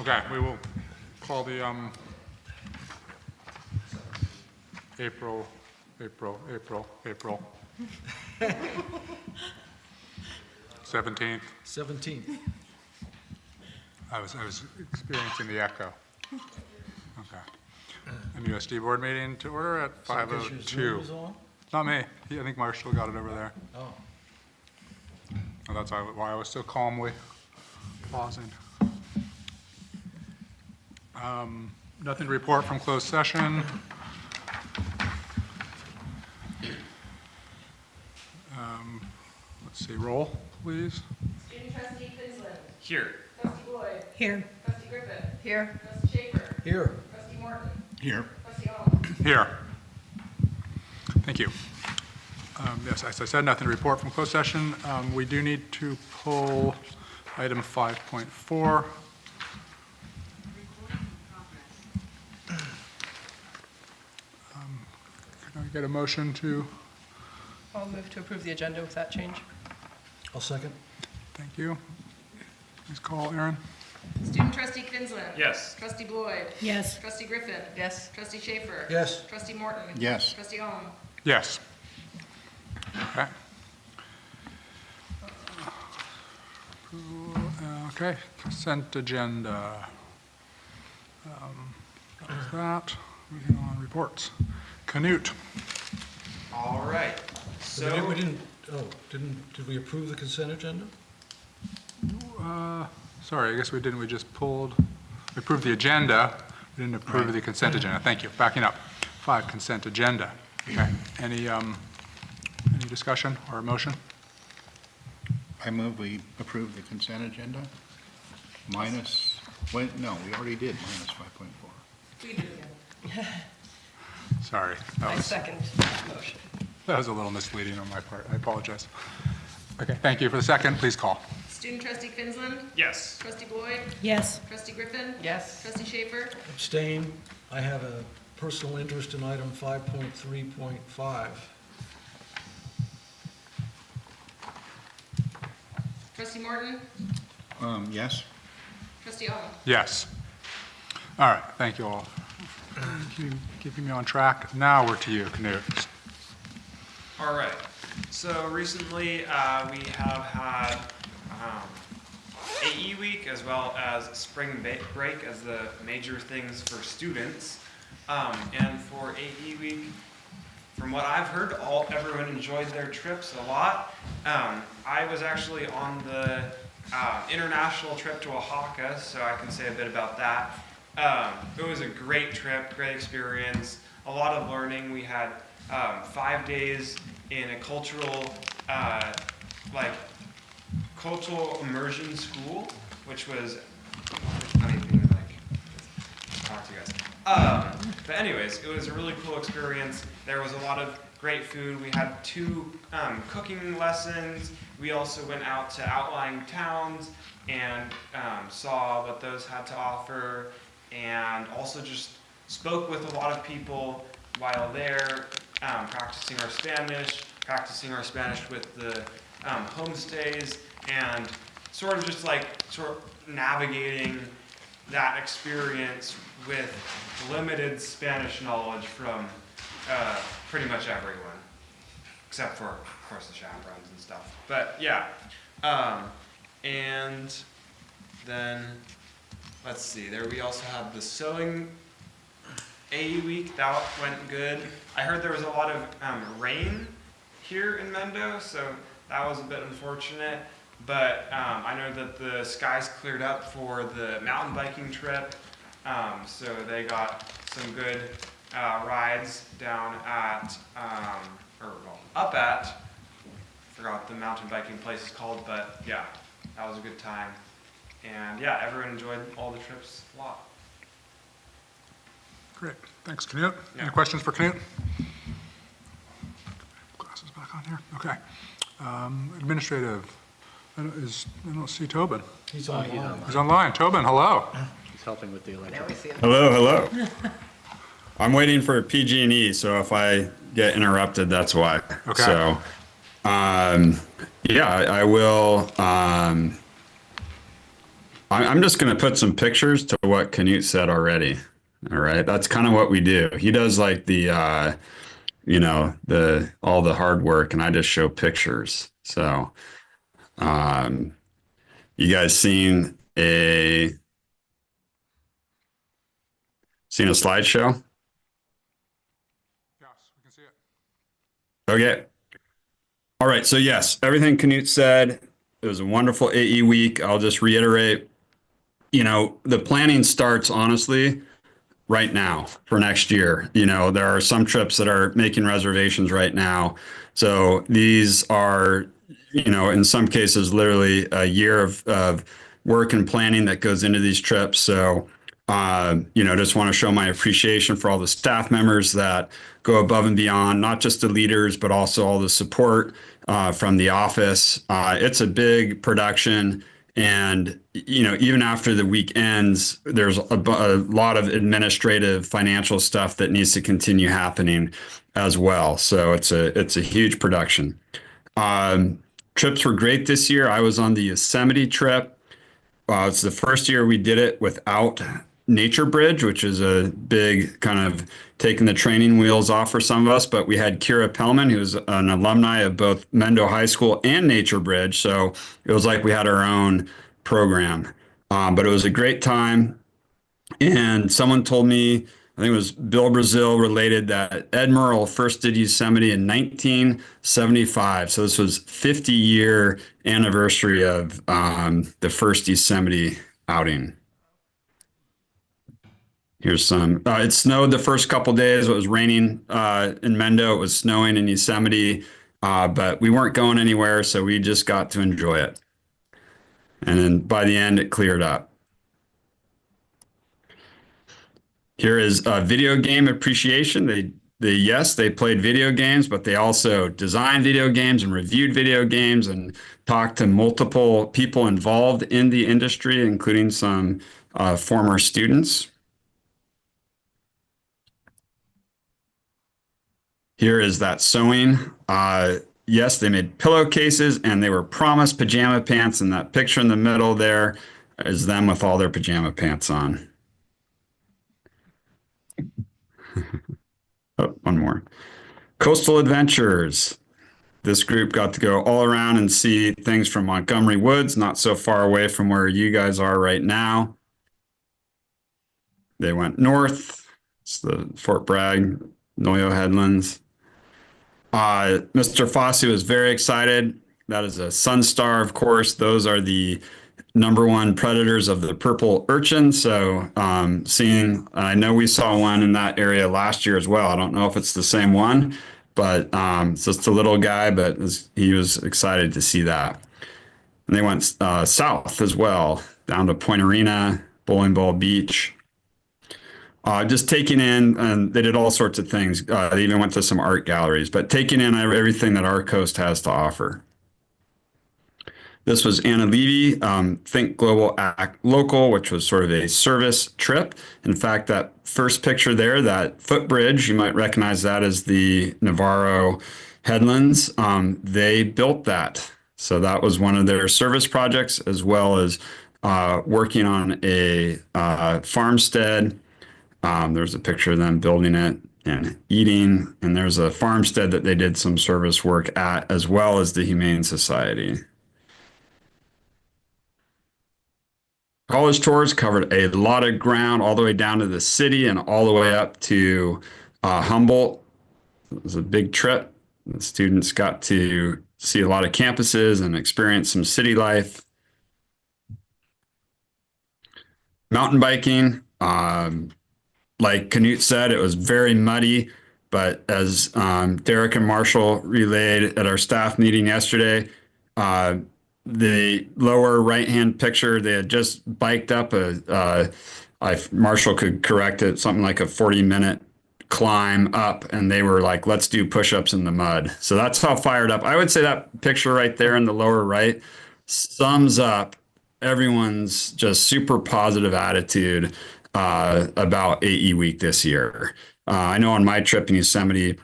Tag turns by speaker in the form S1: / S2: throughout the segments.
S1: Okay, we will call the April. 17th.
S2: 17th.
S1: I was experiencing the echo. Okay. And USD board meeting to order at
S2: So I guess your Zoom
S1: 5:02.
S2: is on?
S1: Not me. I think Marshall got it over there.
S2: Oh,
S1: And that's why I was so calmly pausing. Nothing to report from closed session. Let's see, roll, please.
S3: Student trustee Quinlan.
S4: Here.
S3: Trustee Boyd.
S5: Here.
S3: Trustee Griffin.
S5: Here.
S3: Trustee Schaefer.
S2: here.
S3: Trustee Morton.
S1: Here.
S3: Trustee Owen.
S1: Here. Thank you. Yes, as I said, nothing to report from closed session. We do need to pull item 5.4. Can I get a motion to,
S5: I'll move to approve the agenda with that change.
S2: I'll second.
S1: thank you. Please call Aaron.
S3: Student trustee Quinlan.
S4: Yes.
S3: Trustee Boyd.
S5: Yes.
S3: Trustee Griffin.
S5: Yes.
S3: Trustee Schaefer.
S2: Yes.
S3: Trustee Morton.
S6: Yes.
S3: Trustee Owen.
S1: Yes. Okay. Okay, consent agenda. That was that. Moving on, reports. Canute.
S4: All right.
S2: We didn't, did we approve the consent agenda?
S1: Sorry, I guess we didn't. We just pulled, we approved the agenda. We didn't approve the consent agenda. Thank you. Backing up. 5, consent agenda. Okay. Any discussion or motion?
S6: I move we approve the consent agenda minus, wait, no, we already did minus 5.4.
S3: We do again.
S1: Sorry.
S5: I second that motion.
S1: That was a little misleading on my part. I apologize. Okay, thank you. For the second, please call.
S3: Student trustee Quinlan.
S4: Yes.
S3: Trustee Boyd.
S5: Yes.
S3: Trustee Griffin.
S5: Yes.
S3: Trustee Schaefer.
S2: Abstain. I have a personal interest in item 5.3.5.
S3: Trustee Morton.
S6: Yes?
S3: Trustee Owen.
S1: Yes. All right, thank you all. Thank you, keeping me on track. Now we're to you, Canute.
S4: All right. So recently we have had AE week as well as spring break as the major things for students. And for AE week, from what I've heard, everyone enjoyed their trips a lot. I was actually on the international trip to Oaxaca, so I can say a bit about that. It was a great trip, great experience, a lot of learning. We had 5 days in a cultural immersion school, which was, I mean, talk to you guys. But anyways, it was a really cool experience. There was a lot of great food. We had 2 cooking lessons. We also went out to outlying towns and saw what those had to offer, and also just spoke with a lot of people while there, practicing our Spanish with the homestays, and sort of navigating that experience with limited Spanish knowledge from pretty much everyone, except for, of course, the chaperones and stuff. But yeah, and then let's see. We also had the sewing AE week. That went good. I heard there was a lot of rain here in Mendo, so that was a bit unfortunate. But I know that the skies cleared up for the mountain biking trip, so they got some good rides down at, up at, I forgot the mountain biking place is called, but yeah, that was a good time. And yeah, everyone enjoyed all the trips a lot.
S1: Great, thanks, Canute.
S4: Yeah.
S1: Any questions for Canute? Glasses back on here. Okay. Administrative. I don't see Tobin.
S2: He's online.
S1: He's online. Tobin, hello.
S7: He's helping with the election.
S5: Now we see him.
S8: Hello. I'm waiting for PG&E, so if I get interrupted, that's why.
S1: Okay.
S8: So, yeah, I will I'm just going to put some pictures to what Canute said already. All right. That's kind of what we do. He does like the all the hard work and I just show pictures. So, um, you guys seen a slideshow?
S1: Yes, we can see it.
S8: Okay. All right. So yes, everything Canute said, it was a wonderful AE week. I'll just reiterate, the planning starts honestly right now for next year. There are some trips that are making reservations right now. So these are, in some cases, literally a year of work and planning that goes into these trips. So, just want to show my appreciation for all the staff members that go above and beyond, not just the leaders, but also all the support from the office. It's a big production. And, even after the week ends, there's a lot of administrative financial stuff that needs to continue happening as well. So it's a huge production. Trips were great this year. I was on the Yosemite trip. It's the first year we did it without Nature Bridge, which is a big kind of taking the training wheels off for some of us. But we had Kira Pellman, who's an alumni of both Mendo High School and Nature Bridge. So it was like we had our own program. But it was a great time. And someone told me, I think it was Bill Brazil related, that Ed Merle first did Yosemite in 1975. So this was 50-year anniversary of the first Yosemite outing. Here's some. It snowed the first couple days. It was raining in Mendo. It was snowing in Yosemite, but we weren't going anywhere, so we just got to enjoy it. And then by the end, it cleared up. Here is video game appreciation. They played video games, but they also designed video games and reviewed video games and talked to multiple people involved in the industry, including some former students. Here is that sewing. Yes, they made pillowcases and they were promised pajama pants. And that picture in the middle there is them with all their pajama pants on. Oh, one more. Coastal Adventures. This group got to go all around and see things from Montgomery Woods, not so far away from where you guys are right now. They went north. It's the Fort Bragg, Noyo Headlands. Mr. Fossey was very excited. That is a sunstar, of course. Those are the #1 predators of the purple urchin. So I know we saw one in that area last year as well. I don't know if it's the same one, but it's just a little guy, but he was excited to see that. And they went south as well, down to Point Arena, Bowling Ball Beach. Just taking in, and they did all sorts of things. They even went to some art galleries, but taking in everything that our coast has to offer. This was Anna Levy, Think Global Act Local, which was sort of a service trip. In fact, that first picture there, that footbridge, you might recognize that as the Navarro Headlands. They built that. So that was one of their service projects, as well as working on a farmstead. There's a picture of them building it and eating. And there's a farmstead that they did some service work at, as well as the Humane Society. College tours covered a lot of ground, all the way down to the city and all the way up to Humboldt. It was a big trip. The students got to see a lot of campuses and experience some city life. Mountain biking, like Canute said, it was very muddy, but as Derek and Marshall relayed at our staff meeting yesterday, the lower right-hand picture, they had just biked up Marshall could correct it, something like a 40-minute climb up, and they were like, let's do push-ups in the mud. So that's how fired up. I would say that picture right there in the lower right sums up everyone's just super positive attitude about AE Week this year. I know on my trip in Yosemite,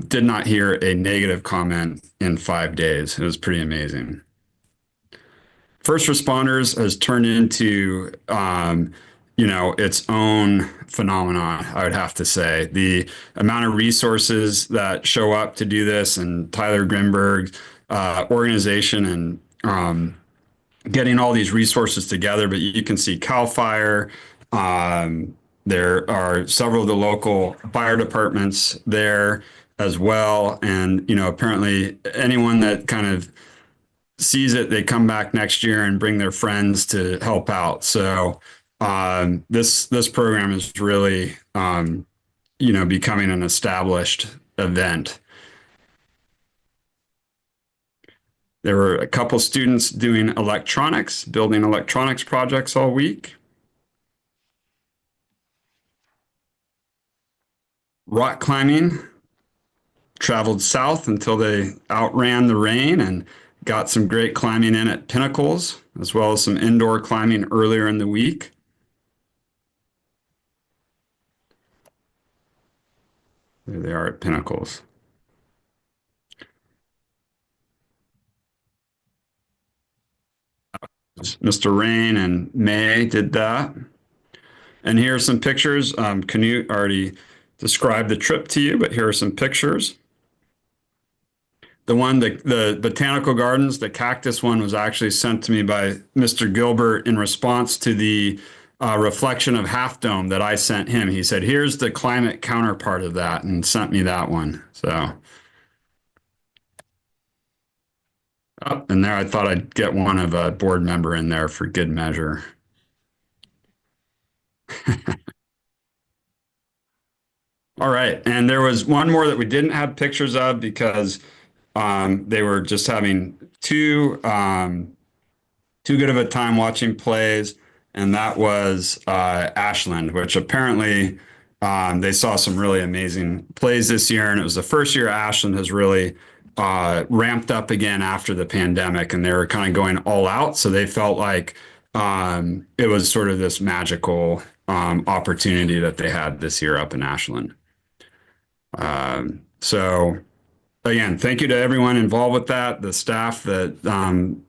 S8: did not hear a negative comment in 5 days. It was pretty amazing. first responders has turned into, its own phenomenon, I would have to say. The amount of resources that show up to do this, and Tyler Grimberg's organization, and getting all these resources together. But you can see CAL FIRE. There are several of the local fire departments there as well. And, apparently anyone that kind of sees it, they come back next year and bring their friends to help out. So this program is really, becoming an established event. There were a couple students doing electronics, building electronics projects all week. Rock climbing traveled south until they outran the rain and got some great climbing in at Pinnacles, as well as some indoor climbing earlier in the week. There they are at Pinnacles. Mr. Rain and May did that. And here are some pictures. Canute already described the trip to you, but here are some pictures. The botanical gardens, the cactus one was actually sent to me by Mr. Gilbert in response to the reflection of Half Dome that I sent him. He said, here's the climate counterpart of that, and sent me that one. So, and there I thought I'd get one of a board member in there for good measure. All right, and there was one more that we didn't have pictures of because they were just having too good of a time watching plays, and that was Ashland, which apparently they saw some really amazing plays this year, and it was the first year Ashland has really ramped up again after the pandemic, and they were kind of going all out, so they felt like it was sort of this magical opportunity that they had this year up in Ashland. So again, thank you to everyone involved with that, the staff that,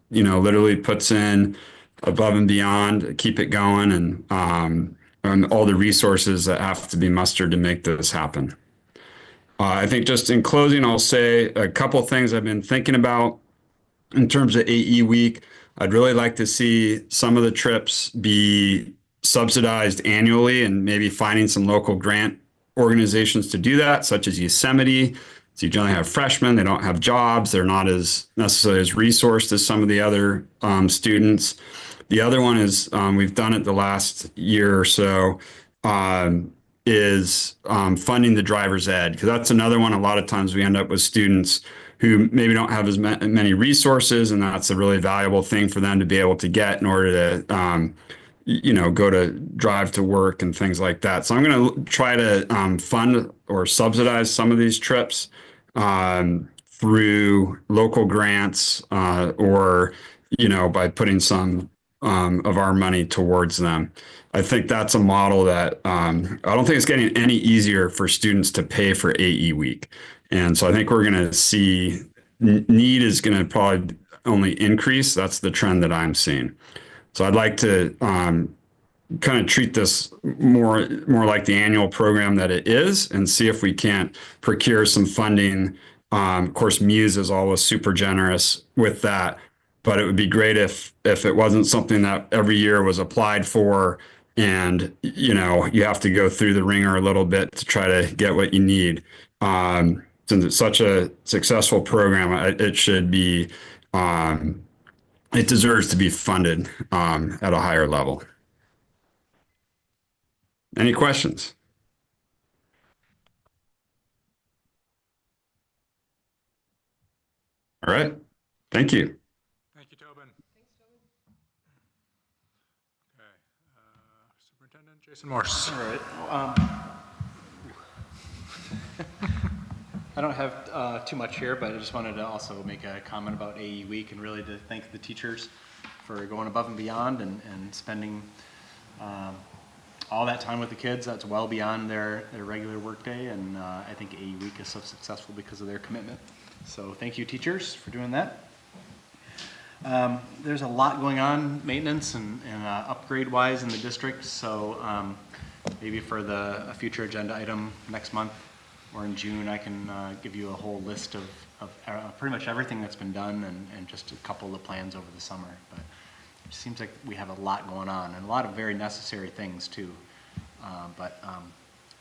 S8: literally puts in above and beyond to keep it going, and all the resources that have to be mustered to make this happen. I think just in closing, I'll say a couple things I've been thinking about in terms of AE Week. I'd really like to see some of the trips be subsidized annually, and maybe finding some local grant organizations to do that, such as Yosemite. So you generally have freshmen, they don't have jobs, they're not as necessarily as resourced as some of the other students. The other one is, we've done it the last year or so, is funding the driver's ed, because that's another one. A lot of times we end up with students who maybe don't have as many resources, and that's a really valuable thing for them to be able to get in order to go to drive to work and things like that. So I'm going to try to fund or subsidize some of these trips through local grants or by putting some of our money towards them. I think that's a model that I don't think it's getting any easier for students to pay for AE Week. And so I think we're going to see need is going to probably only increase. That's the trend that I'm seeing. So I'd like to kind of treat this more like the annual program that it is, and see if we can't procure some funding. Of course, Muse is always super generous with that, but it would be great if it wasn't something that every year was applied for, and you have to go through the ringer a little bit to try to get what you need. Since it's such a successful program, it should be. It deserves to be funded at a higher level. Any questions? All right. Thank you.
S1: Thank you, Tobin. Okay. Superintendent Jason Morse.
S7: All right. I don't have too much here, but I just wanted to also make a comment about AE Week, and really to thank the teachers for going above and beyond and spending all that time with the kids. That's well beyond their regular workday, and I think AE Week is so successful because of their commitment. So thank you, teachers, for doing that. There's a lot going on, maintenance and upgrade-wise in the district, so maybe for a future agenda item next month or in June, I can give you a whole list of pretty much everything that's been done and just a couple of the plans over the summer. But it seems like we have a lot going on and a lot of very necessary things too.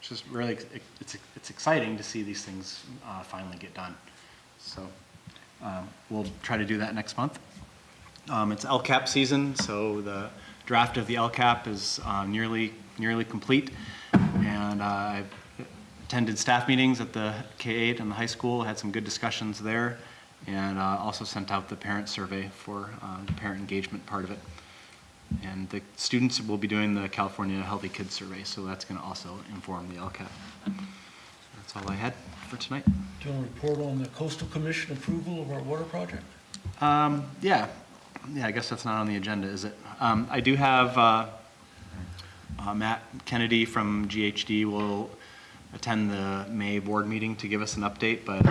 S7: It's just really, it's exciting to see these things finally get done. So we'll try to do that next month. It's LCAP season, so the draft of the LCAP is nearly complete, and I've attended staff meetings at the K-8 and the high school, had some good discussions there, and also sent out the parent survey for the parent engagement part of it. And the students will be doing the California Healthy Kids Survey, so that's going to also inform the LCAP. That's all I had for tonight.
S2: Do you want to report on the Coastal Commission approval of our water project?
S7: Yeah, I guess that's not on the agenda, is it? I do have Matt Kennedy from GHD will attend the May board meeting to give us an update, but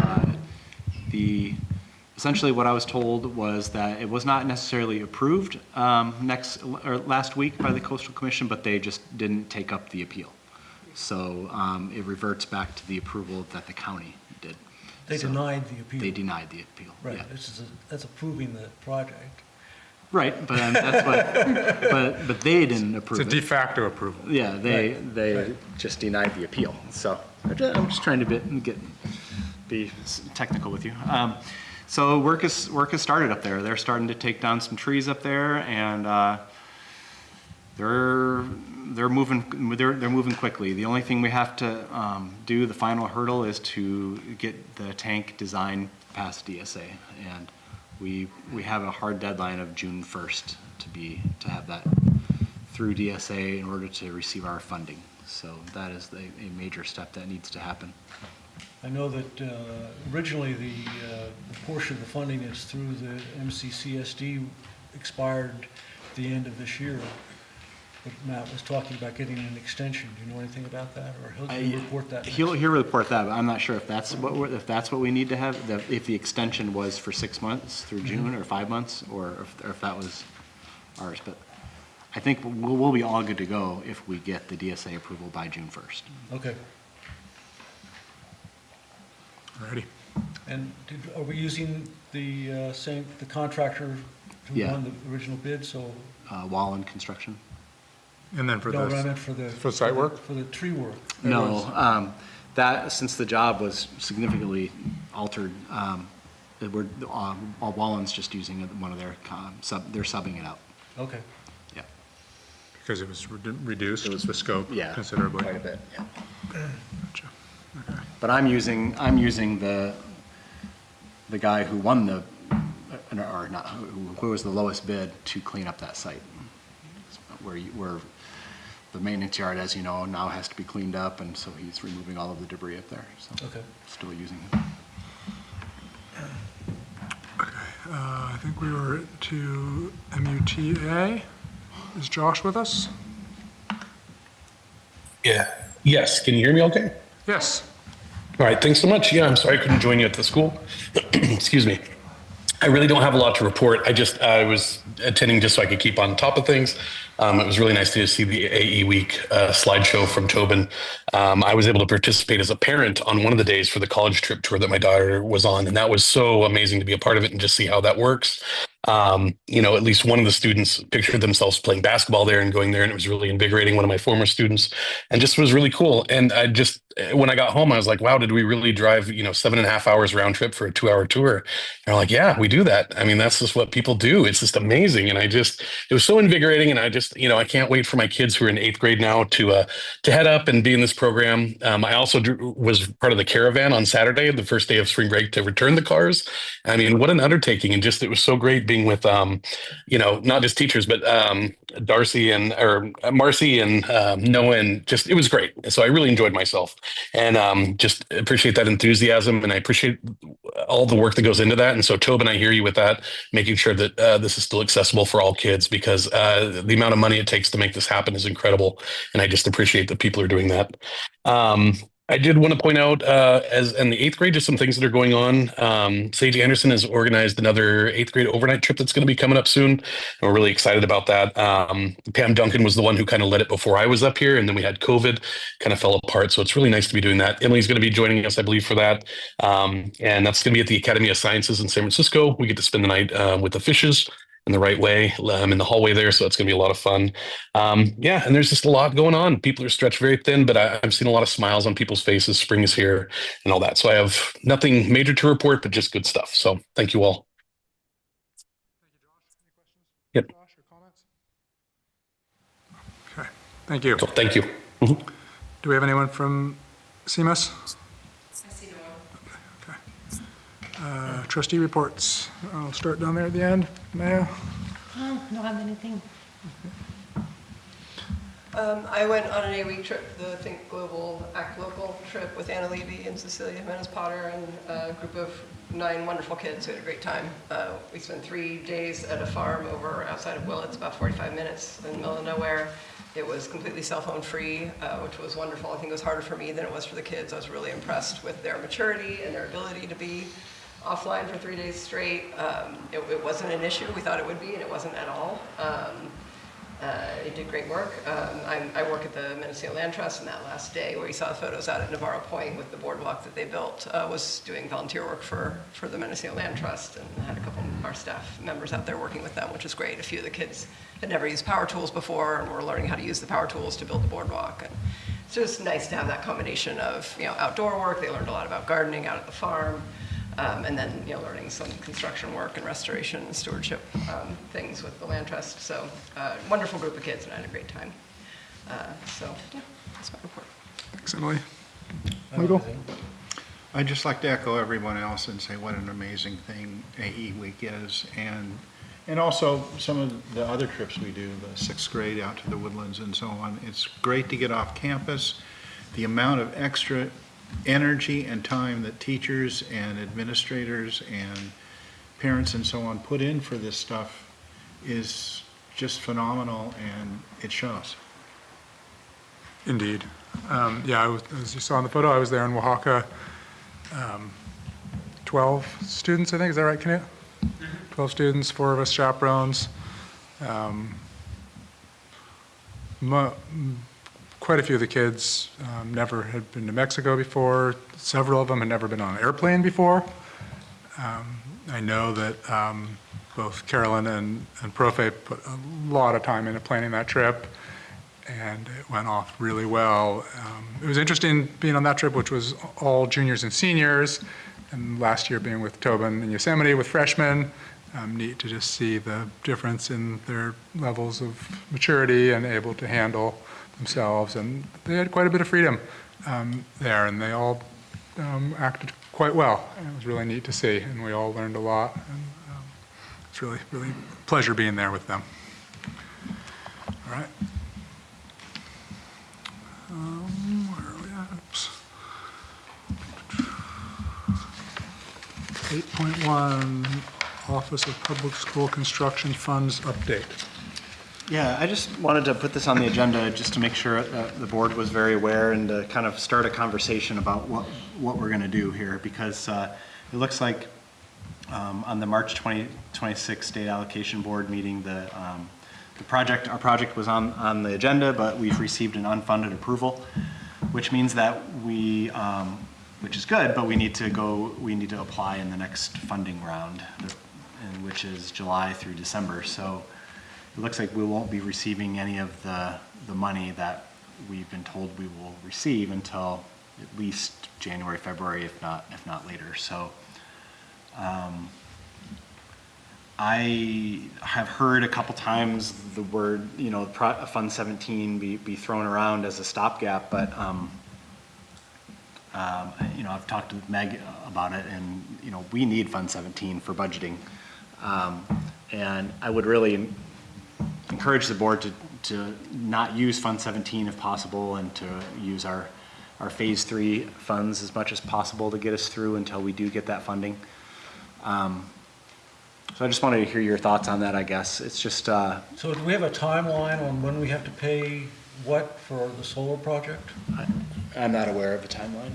S7: essentially what I was told was that it was not necessarily approved last week by the Coastal Commission, but they just didn't take up the appeal. So it reverts back to the approval that the county did.
S2: They denied the appeal.
S7: They denied the appeal.
S2: Right,
S7: Yeah.
S2: that's approving the project.
S7: Right, but that's what, but they didn't approve
S1: It's a
S7: it.
S1: de facto approval.
S7: Yeah, they
S2: Right.
S7: just denied the appeal. So I'm just trying to be technical with you. So work has started up there. They're starting to take down some trees up there, and they're moving quickly. The only thing we have to do, the final hurdle, is to get the tank design past DSA, and we have a hard deadline of June 1st to have that through DSA in order to receive our funding. So that is a major step that needs to happen.
S2: I know that originally the portion of the funding that's through the MCCSD expired at the end of this year. But Matt was talking about getting an extension. Do you know anything about that, or he'll report that?
S7: He'll report that, but I'm not sure if that's what we need to have. If the extension was for 6 months through June or 5 months, or if that was ours. But I think we'll be all good to go if we get the DSA approval by June 1st.
S2: Okay.
S1: Alrighty.
S2: And are we using the contractor who
S7: Yeah.
S2: won the original bid? So
S7: Wallen Construction.
S1: And then for
S2: no, but I
S1: this,
S2: meant for the
S1: site work?
S2: for the tree work.
S7: No, that since the job was significantly altered, Wallen's just using one of their they're subbing it out.
S2: Okay.
S7: Yeah.
S1: because it was reduced, the scope
S7: Yeah,
S1: considerably.
S7: quite a bit. Yeah.
S1: Gotcha. Okay.
S7: But I'm using the guy who won or not, who was the lowest bid to clean up that site, where the maintenance yard, as you know, now has to be cleaned up, and so he's removing all of the debris up there. So
S2: Okay.
S7: still using it.
S1: I think we were to MUTA. Is Josh with us?
S9: Yeah. Yes. Can you hear me okay?
S1: Yes.
S9: All right. Thanks so much. Yeah, I'm sorry I couldn't join you at the school. Excuse me. I really don't have a lot to report. I was attending just so I could keep on top of things. It was really nice to see the AE Week slideshow from Tobin. I was able to participate as a parent on one of the days for the college trip tour that my daughter was on, and that was so amazing to be a part of it and just see how that works. At least one of the students pictured themselves playing basketball there and going there, and it was really invigorating. One of my former students, and just was really cool. And when I got home, I was like, wow, did we really drive, 7.5 hours round trip for a 2-hour tour? And they're like, yeah, we do that. I mean, that's just what people do. It's just amazing. And it was so invigorating. And I can't wait for my kids who are in 8th grade now to head up and be in this program. I also was part of the caravan on Saturday, the first day of spring break, to return the cars. I mean, what an undertaking. And it was so great being with, not just teachers, but Marcy and Noah, and it was great. So I really enjoyed myself, and just appreciate that enthusiasm, and I appreciate all the work that goes into that. And so Tobin, I hear you with that, making sure that this is still accessible for all kids, because the amount of money it takes to make this happen is incredible. And I just appreciate that people are doing that. I did want to point out, as in the 8th grade, just some things that are going on. Sage Anderson has organized another 8th grade overnight trip that's going to be coming up soon. And we're really excited about that. Pam Duncan was the one who kind of led it before I was up here, and then we had COVID, kind of fell apart. So it's really nice to be doing that. Emily's going to be joining us, I believe, for that. And that's going to be at the Academy of Sciences in San Francisco. We get to spend the night with the fishes in the right way in the hallway there. So it's going to be a lot of fun. Yeah, and there's just a lot going on. People are stretched very thin, but I'm seeing a lot of smiles on people's faces. Spring is here and all that. So I have nothing major to report, but just good stuff. So thank you all. Yep.
S1: Josh, your comments? Okay, thank you.
S9: So thank you. Mhm.
S1: Do we have anyone from CMUS?
S3: I see no one.
S1: Okay. Trustee reports. I'll start down there at the end. Maya?
S5: Don't have anything. I went on an 8-week trip, the Think Global, Act Local trip with Anna Levy and Cecilia Jimenez Potter and a group of 9 wonderful kids who had a great time. We spent 3 days at a farm over outside of Willits, about 45 minutes in the middle of nowhere. It was completely cell phone free, which was wonderful. I think it was harder for me than it was for the kids. I was really impressed with their maturity and their ability to be offline for 3 days straight. It wasn't an issue. We thought it would be, and it wasn't at all. It did great work. I work at the Mendocino Land Trust, and that last day where you saw the photos out at Navarro Point with the boardwalk that they built was doing volunteer work for the Mendocino Land Trust, and had a couple of our staff members out there working with them, which was great. A few of the kids had never used power tools before, and were learning how to use the power tools to build the boardwalk. And it's just nice to have that combination of outdoor work. They learned a lot about gardening out at the farm. And then, learning some construction work and restoration and stewardship things with the Land Trust. So, wonderful group of kids, and I had a great time. So, yeah, that's my report.
S1: Thanks, Emily.
S2: Michael?
S6: I'd just like to echo everyone else and say what an amazing thing AE Week is. And also some of the other trips we do, the 6th grade out to the woodlands and so on. It's great to get off campus. The amount of extra energy and time that teachers and administrators and parents and so on put in for this stuff is just phenomenal, and it shows.
S1: Indeed. Yeah, as you saw in the photo, I was there in Oaxaca. 12 students, I think. Is that right, Knut? 12 students, 4 of us chaperones. Quite a few of the kids never had been to Mexico before. Several of them had never been on an airplane before. I know that both Carolyn and Profe put a lot of time into planning that trip, and it went off really well. It was interesting being on that trip, which was all juniors and seniors, and last year being with Tobin in Yosemite with freshmen. Neat to just see the difference in their levels of maturity and able to handle themselves, and they had quite a bit of freedom there, and they all acted quite well. And it was really neat to see, and we all learned a lot, and it's really a pleasure being there with them. All right. Where are we at? Oops. 8.1, Office of Public School Construction Funds update.
S7: Yeah, I just wanted to put this on the agenda just to make sure the board was very aware and to kind of start a conversation about what we're going to do here, because it looks like on the March 2026 State Allocation Board meeting, our project was on the agenda, but we've received an unfunded approval, which means that which is good, but we need to apply in the next funding round, which is July through December. So it looks like we won't be receiving any of the money that we've been told we will receive until at least January, February, if not later. So I have heard a couple times the word, Fund 17 be thrown around as a stopgap, but I've talked to Meg about it, and we need Fund 17 for budgeting, and I would really encourage the board to not use Fund 17 if possible, and to use our Phase 3 funds as much as possible to get us through until we do get that funding. So I just wanted to hear your thoughts on that, I guess. It's just...
S2: So do we have a timeline on when we have to pay what for the solar project?
S7: I'm not aware of a timeline.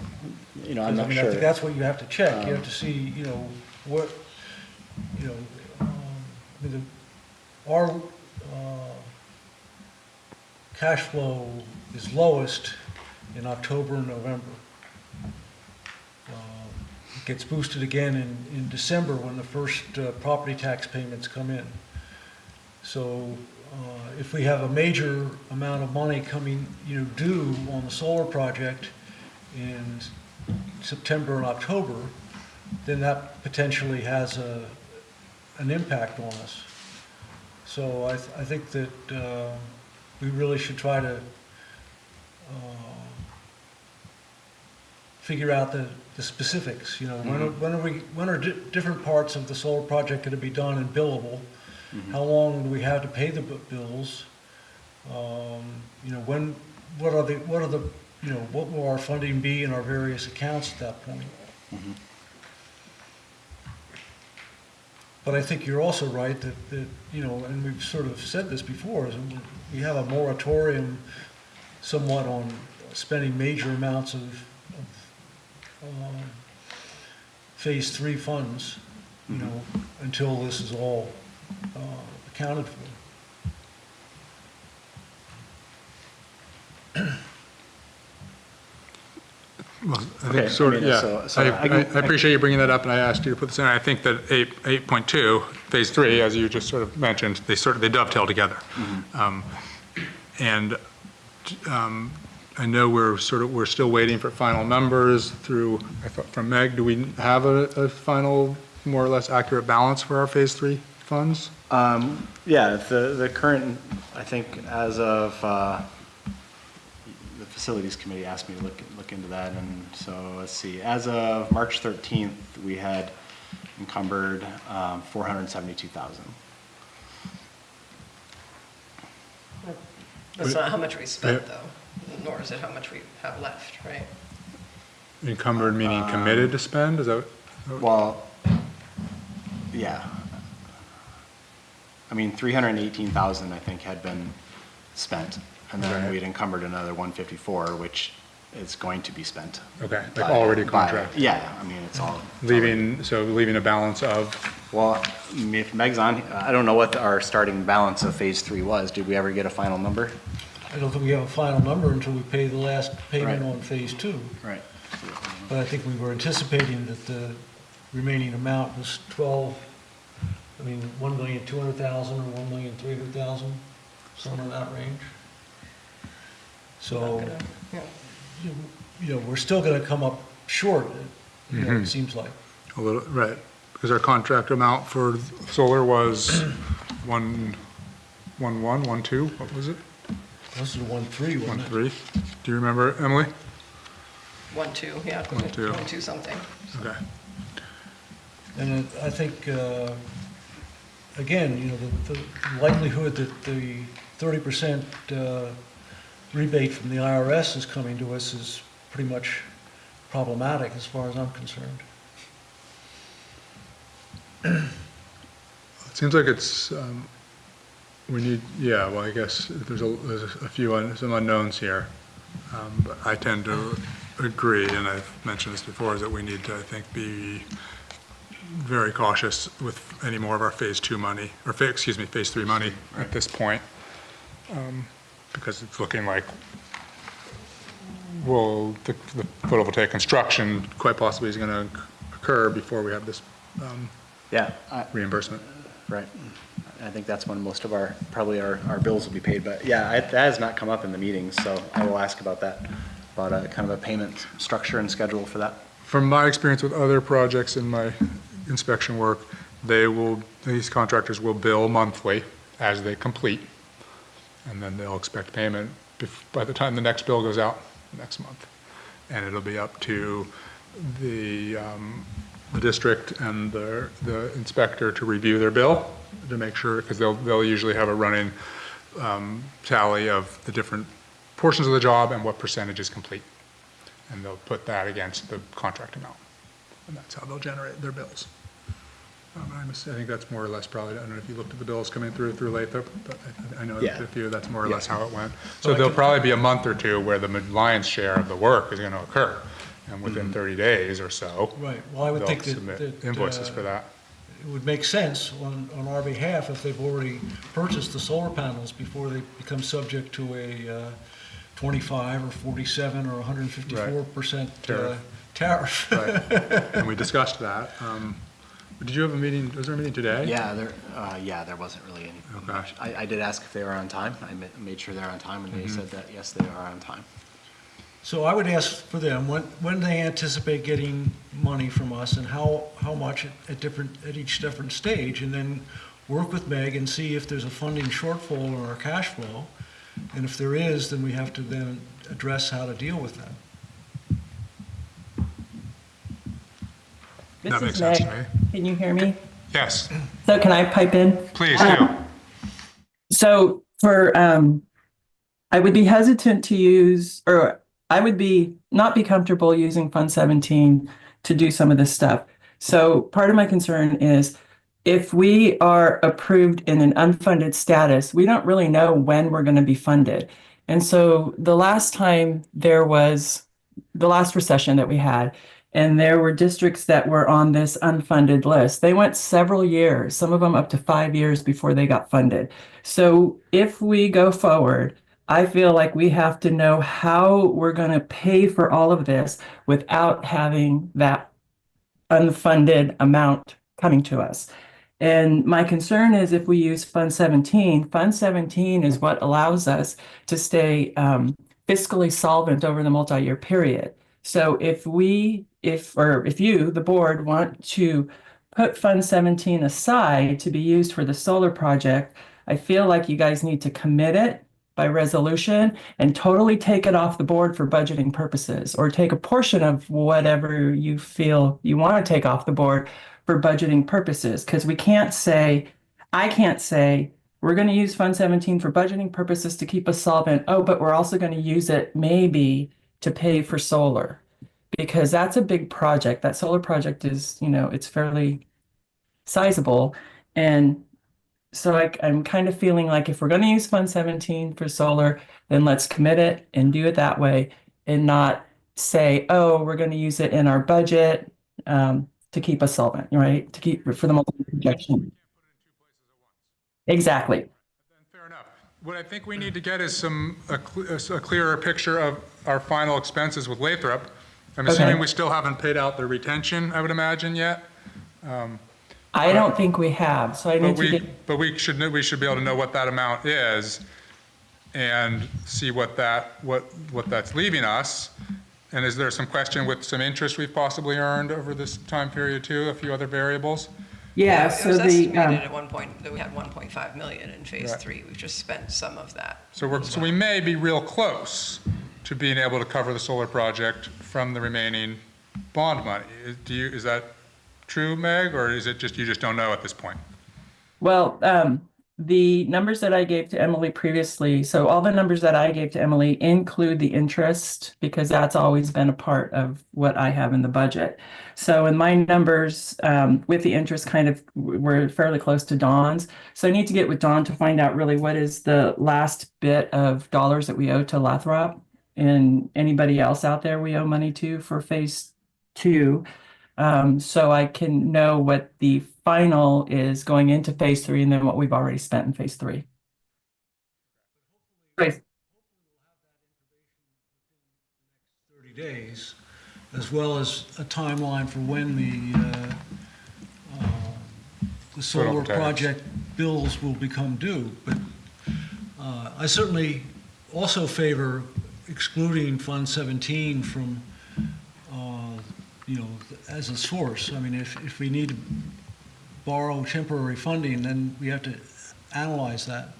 S7: You know, I'm
S2: I
S7: not
S2: mean, I
S7: sure.
S2: think that's what you have to check. You have to see, you know, what, you know, I mean, our cash flow is lowest in October and November. It gets boosted again in December when the first property tax payments come in. So if we have a major amount of money coming, you know, due on the solar project in September and October, then that potentially has an impact on us. So I think that we really should try to figure out the specifics. You know, when are different parts of the solar project going to be done and billable? How long do we have to pay the bills? You know, what are the you know, what will our funding be in our various accounts at that point? But I think you're also right that, you know, and we've sort of said this before, is we have a moratorium somewhat on spending major amounts of phase 3 funds, you know, until this is all accounted for.
S1: Well, I
S7: Okay,
S1: think sort of,
S7: I mean,
S1: yeah.
S7: so
S1: I appreciate you bringing that up, and I asked you to put this in. I think that 8.2, phase 3, as you just sort of mentioned, they dovetail together. And I know we're still waiting for final numbers through, I thought from Meg, do we have a final, more or less accurate balance for our phase 3 funds?
S7: Yeah, the current, I think, as of, the facilities committee asked me to look into that, and so, let's see, as of March 13th, we had encumbered 472,000.
S5: That's not how much we spent, though, nor is it how much we have left, right?
S1: Encumbered meaning committed to spend, is that?
S7: Well, yeah. I mean, 318,000, I think, had been spent, and then
S1: Okay.
S7: we'd encumbered another 154, which is going to be spent.
S1: Okay, like already contracted.
S7: Yeah, I mean, it's all.
S1: Leaving a balance of,
S7: Well, if Meg's on, I don't know what our starting balance of phase 3 was. Did we ever get a final number?
S2: I don't think we have a final number until we pay the last payment
S7: Right.
S2: on phase 2.
S7: Right.
S2: But I think we were anticipating that the remaining amount was 1,200,000 or 1,300,000, somewhere in that range. So,
S5: Yeah.
S2: you know, we're still gonna come up short, you know, it seems like.
S1: a little, right, because our contract amount for solar was 1.2, what was it?
S2: This is 1.3, wasn't it?
S1: 1.3? Do you remember, Emily?
S5: 1.2, yeah.
S1: 1.2.
S5: 1.2 something.
S1: Okay.
S2: And I think, again, you know, the likelihood that the 30% rebate from the IRS is coming to us is pretty much problematic as far as I'm concerned.
S1: It seems like it's, we need, yeah, well, I guess there's a few, some unknowns here. But I tend to agree, and I've mentioned this before, is that we need to, I think, be very cautious with any more of our phase 2 money, or phase 3 money at this point. Because it's looking like, well, the photovoltaic construction quite possibly is going to occur before we have this
S7: Yeah,
S1: reimbursement.
S7: right. I think that's when most of probably our bills will be paid, but yeah, that has not come up in the meetings, so I will ask about that, about a kind of a payment structure and schedule for that.
S1: From my experience with other projects in my inspection work, these contractors will bill monthly as they complete, and then they'll expect payment by the time the next bill goes out next month. And it'll be up to the district and the inspector to review their bill to make sure, because they'll usually have a running tally of the different portions of the job and what percentage is complete. And they'll put that against the contract amount. And that's how they'll generate their bills. I think that's more or less probably, I don't know if you looked at the bills coming through Lathrop, but I know
S7: Yeah.
S1: that a few, that's more or less how it went. So there'll probably be a month or two where the lion's share of the work is going to occur. And within 30 days or so,
S2: Right, well, I would
S1: they'll
S2: think
S1: submit
S2: that.
S1: invoices for that.
S2: It would make sense on our behalf if they've already purchased the solar panels before they become subject to a 25 or 47 or 154% tariff.
S1: Right. And we discussed that. Did you have a meeting, was there a meeting today?
S7: Yeah, there wasn't really any.
S1: Okay.
S7: I did ask if they were on time. I made sure they're on time, and they said that, yes, they are on time.
S2: So I would ask for them, when they anticipate getting money from us and how much at each different stage, and then work with Meg and see if there's a funding shortfall in our cash flow. And if there is, then we have to then address how to deal with that.
S1: That makes sense to me.
S10: Can you hear me?
S1: Yes,
S10: So can I pipe in?
S1: please do.
S10: So for, I would be hesitant to use, or I would not be comfortable using Fund 17 to do some of this stuff. So part of my concern is if we are approved in an unfunded status, we don't really know when we're going to be funded. And so the last time there was the last recession that we had, and there were districts that were on this unfunded list. They went several years, some of them up to 5 years before they got funded. So if we go forward, I feel like we have to know how we're going to pay for all of this without having that unfunded amount coming to us. And my concern is if we use Fund 17 is what allows us to stay fiscally solvent over the multi-year period. So if you, the board, want to put Fund 17 aside to be used for the solar project, I feel like you guys need to commit it by resolution and totally take it off the board for budgeting purposes, or take a portion of whatever you feel you want to take off the board for budgeting purposes. Because I can't say, we're going to use Fund 17 for budgeting purposes to keep us solvent. Oh, but we're also going to use it maybe to pay for solar, because that's a big project. That solar project is, it's fairly sizable. And so I'm kind of feeling like if we're going to use Fund 17 for solar, then let's commit it and do it that way, and not say, oh, we're going to use it in our budget to keep us solvent, right? To keep for the multi-year projection. Exactly.
S1: Fair enough. What I think we need to get is a clearer picture of our final expenses with Lathrop. I'm assuming we still haven't paid out the retention, I would imagine, yet.
S10: I don't think we have, so I need to get.
S1: But we should be able to know what that amount is and see what that's leaving us. And is there some question with some interest we've possibly earned over this time period too, a few other variables?
S10: Yeah,
S5: It
S10: so
S5: was
S10: the,
S5: estimated at one point that we had 1.5 million in phase
S1: Right.
S5: 3. We've just spent some of that.
S1: So we may be real close to being able to cover the solar project from the remaining bond money. Is that true, Meg, or is it just, you just don't know at this point?
S10: well, the numbers that I gave to Emily previously, so all the numbers that I gave to Emily include the interest, because that's always been a part of what I have in the budget. So in my numbers, with the interest we're fairly close to Dawn's. So I need to get with Dawn to find out really what is the last bit of dollars that we owe to Lathrop and anybody else out there we owe money to for phase 2. So I can know what the final is going into phase 3 and then what we've already spent in phase 3. Right.
S2: 30 days, as well as a timeline for when the solar
S1: Photovoltaics.
S2: project bills will become due. But I certainly also favor excluding Fund 17 from, as a source. I mean, if we need to borrow temporary funding, then we have to analyze that.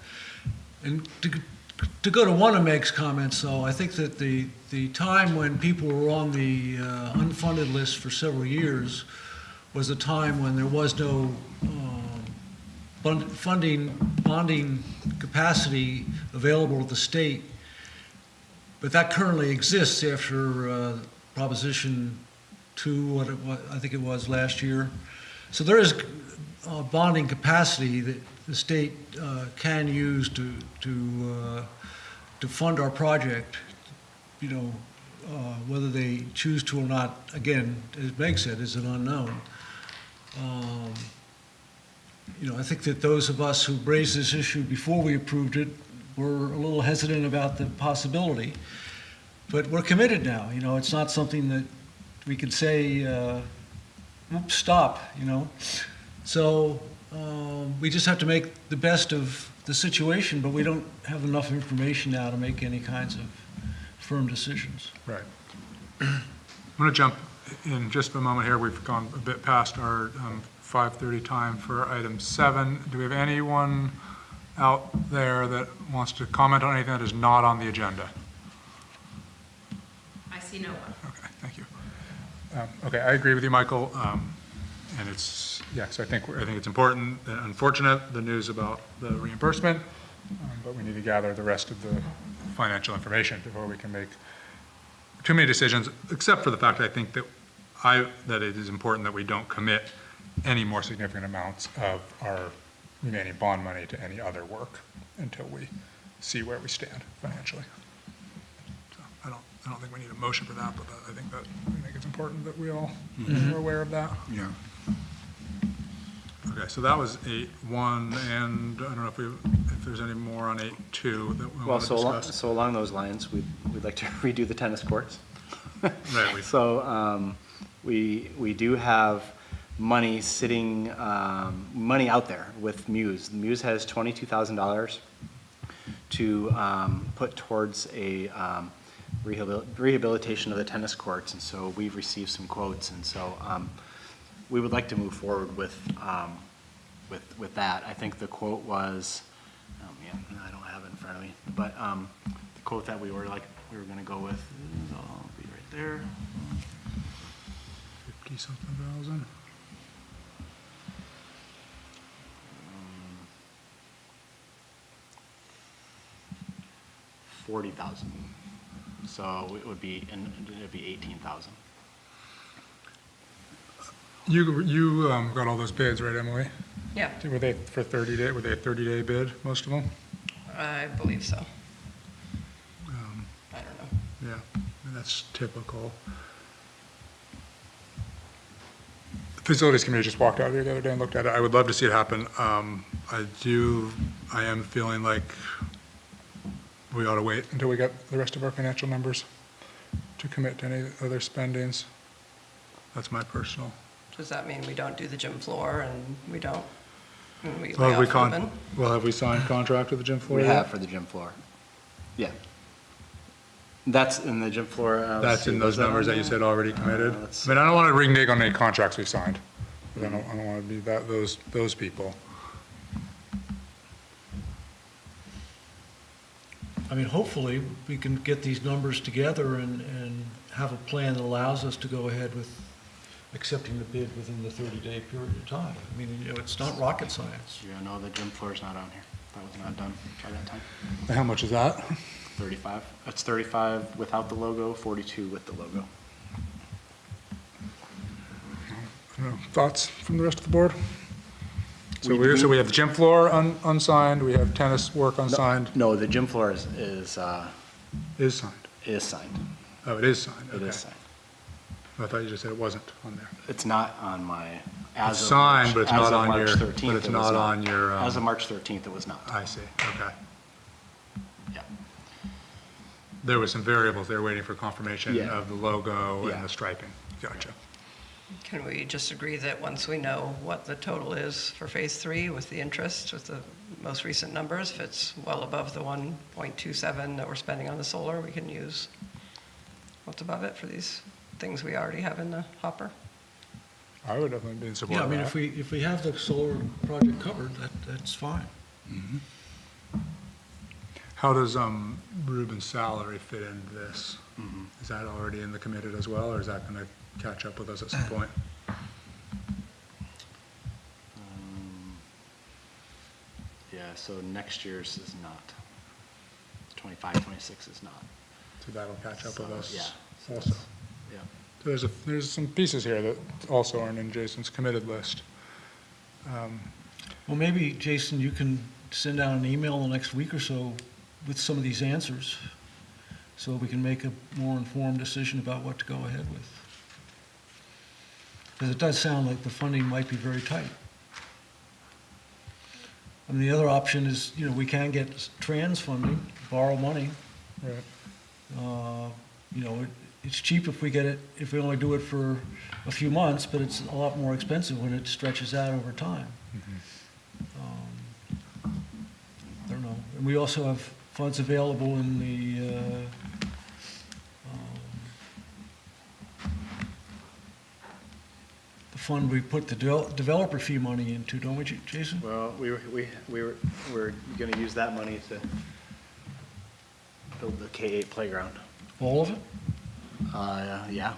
S2: And to go to one of Meg's comments, though, I think that the time when people were on the unfunded list for several years was a time when there was no bonding capacity available to the state. But that currently exists after Proposition 2, I think it was last year. So there is bonding capacity that the state can use to fund our project, you know, whether they choose to or not, again, as Meg said, is an unknown. You know, I think that those of us who raised this issue before we approved it were a little hesitant about the possibility, but we're committed now. You know, it's not something that we can say, oops, stop, you know. So we just have to make the best of the situation, but we don't have enough information now to make any kinds of firm decisions.
S1: Right. I'm going to jump in just for a moment here. We've gone a bit past our 5:30 time for item 7. Do we have anyone out there that wants to comment on anything that is not on the agenda?
S3: I see no one.
S1: Okay, thank you. Okay, I agree with you, Michael. And it's, yes, I think it's important and unfortunate, the news about the reimbursement, but we need to gather the rest of the financial information before we can make too many decisions, except for the fact that I think that it is important that we don't commit any more significant amounts of our remaining bond money to any other work until we see where we stand financially. So I don't think we need a motion for that, but I think it's important that we all are aware of that.
S6: Yeah.
S1: Okay, so that was 8.1, and I don't know if there's any more on 8.2 that we
S7: Well,
S1: want to discuss.
S7: so along those lines, we'd like to redo the tennis courts.
S1: Right,
S7: So we do have money sitting, money out there with Muse. Muse has $22,000 to put towards a rehabilitation of the tennis courts, and so we've received some quotes, and so we would like to move forward with that. I think the quote was, oh man, I don't have it in front of me, but the quote that we were going to go with, I'll be right there.
S1: 50-something thousand.
S7: 40,000. So it would be 18,000.
S1: You got all those bids, right, Emily?
S5: Yeah,
S1: Were they for 30 day? Were they a 30-day bid, most of them?
S5: I believe so. I don't know.
S1: Yeah, and that's typical. The Facilities Committee just walked out here the other day and looked at it. I would love to see it happen. I am feeling like we ought to wait until we get the rest of our financial numbers to commit to any other spendings. That's my personal.
S5: Does that mean we don't do the gym floor and we don't, and we
S1: Well,
S5: lay off ribbon?
S1: have we signed contract with the gym floor
S7: We
S1: yet?
S7: have for the gym floor. Yeah. That's in the gym floor.
S1: That's in those numbers that you said already committed?
S7: let's
S1: I mean, I don't want to renege on any contracts we've signed. I don't want to be those people.
S2: I mean, hopefully, we can get these numbers together and have a plan that allows us to go ahead with accepting the bid within the 30-day period of time. I mean, you know, it's not rocket science.
S7: Yeah, no, the gym floor is not on here. That was not done by that time.
S1: How much is that?
S7: 35. That's 35 without the logo, 42 with the logo.
S1: I don't know. Thoughts from the rest of the board? So we have the gym floor unsigned, we have tennis work unsigned.
S7: No, the gym floor is
S1: Is signed.
S7: signed.
S1: Oh, it is signed,
S7: It
S1: okay.
S7: is signed.
S1: I thought you just said it wasn't on there.
S7: It's not on my,
S1: It's signed, but it's not on
S7: March
S1: your,
S7: 13th,
S1: but it's
S7: it was
S1: not on your,
S7: As of March 13th, it was not.
S1: I see, okay.
S7: Yeah.
S1: There were some variables there waiting for confirmation
S7: Yeah.
S1: of the logo
S7: Yeah.
S1: and the striping. Gotcha.
S5: Can we just agree that once we know what the total is for phase 3 with the interest, with the most recent numbers, if it's well above the 1.27 that we're spending on the solar, we can use what's above it for these things we already have in the hopper?
S1: I would definitely be in support
S2: Yeah, I
S1: of
S2: mean,
S1: that.
S2: if we have the solar project covered, that's fine.
S1: How does Ruben's salary fit into this? Is that already in the committed as well, or is that going to catch up with us at some point?
S7: Yeah, so next year's is not. 25, 26 is not.
S1: So that'll catch up with
S7: So,
S1: us
S7: yeah. So
S1: also.
S7: Yeah.
S1: So there's some pieces here that also aren't in Jason's committed list.
S2: Well, maybe, Jason, you can send out an email in the next week or so with some of these answers, so we can make a more informed decision about what to go ahead with. Because it does sound like the funding might be very tight. I mean, the other option is, we can get trans funding, borrow money.
S1: Right.
S2: It's cheap if we get it, if we only do it for a few months, but it's a lot more expensive when it stretches out over time. I don't know. And we also have funds available in the fund we put the developer fee money into, don't we, Jason?
S7: Well, we're going to use that money to build the K-8 playground.
S2: All of it?
S7: Yeah.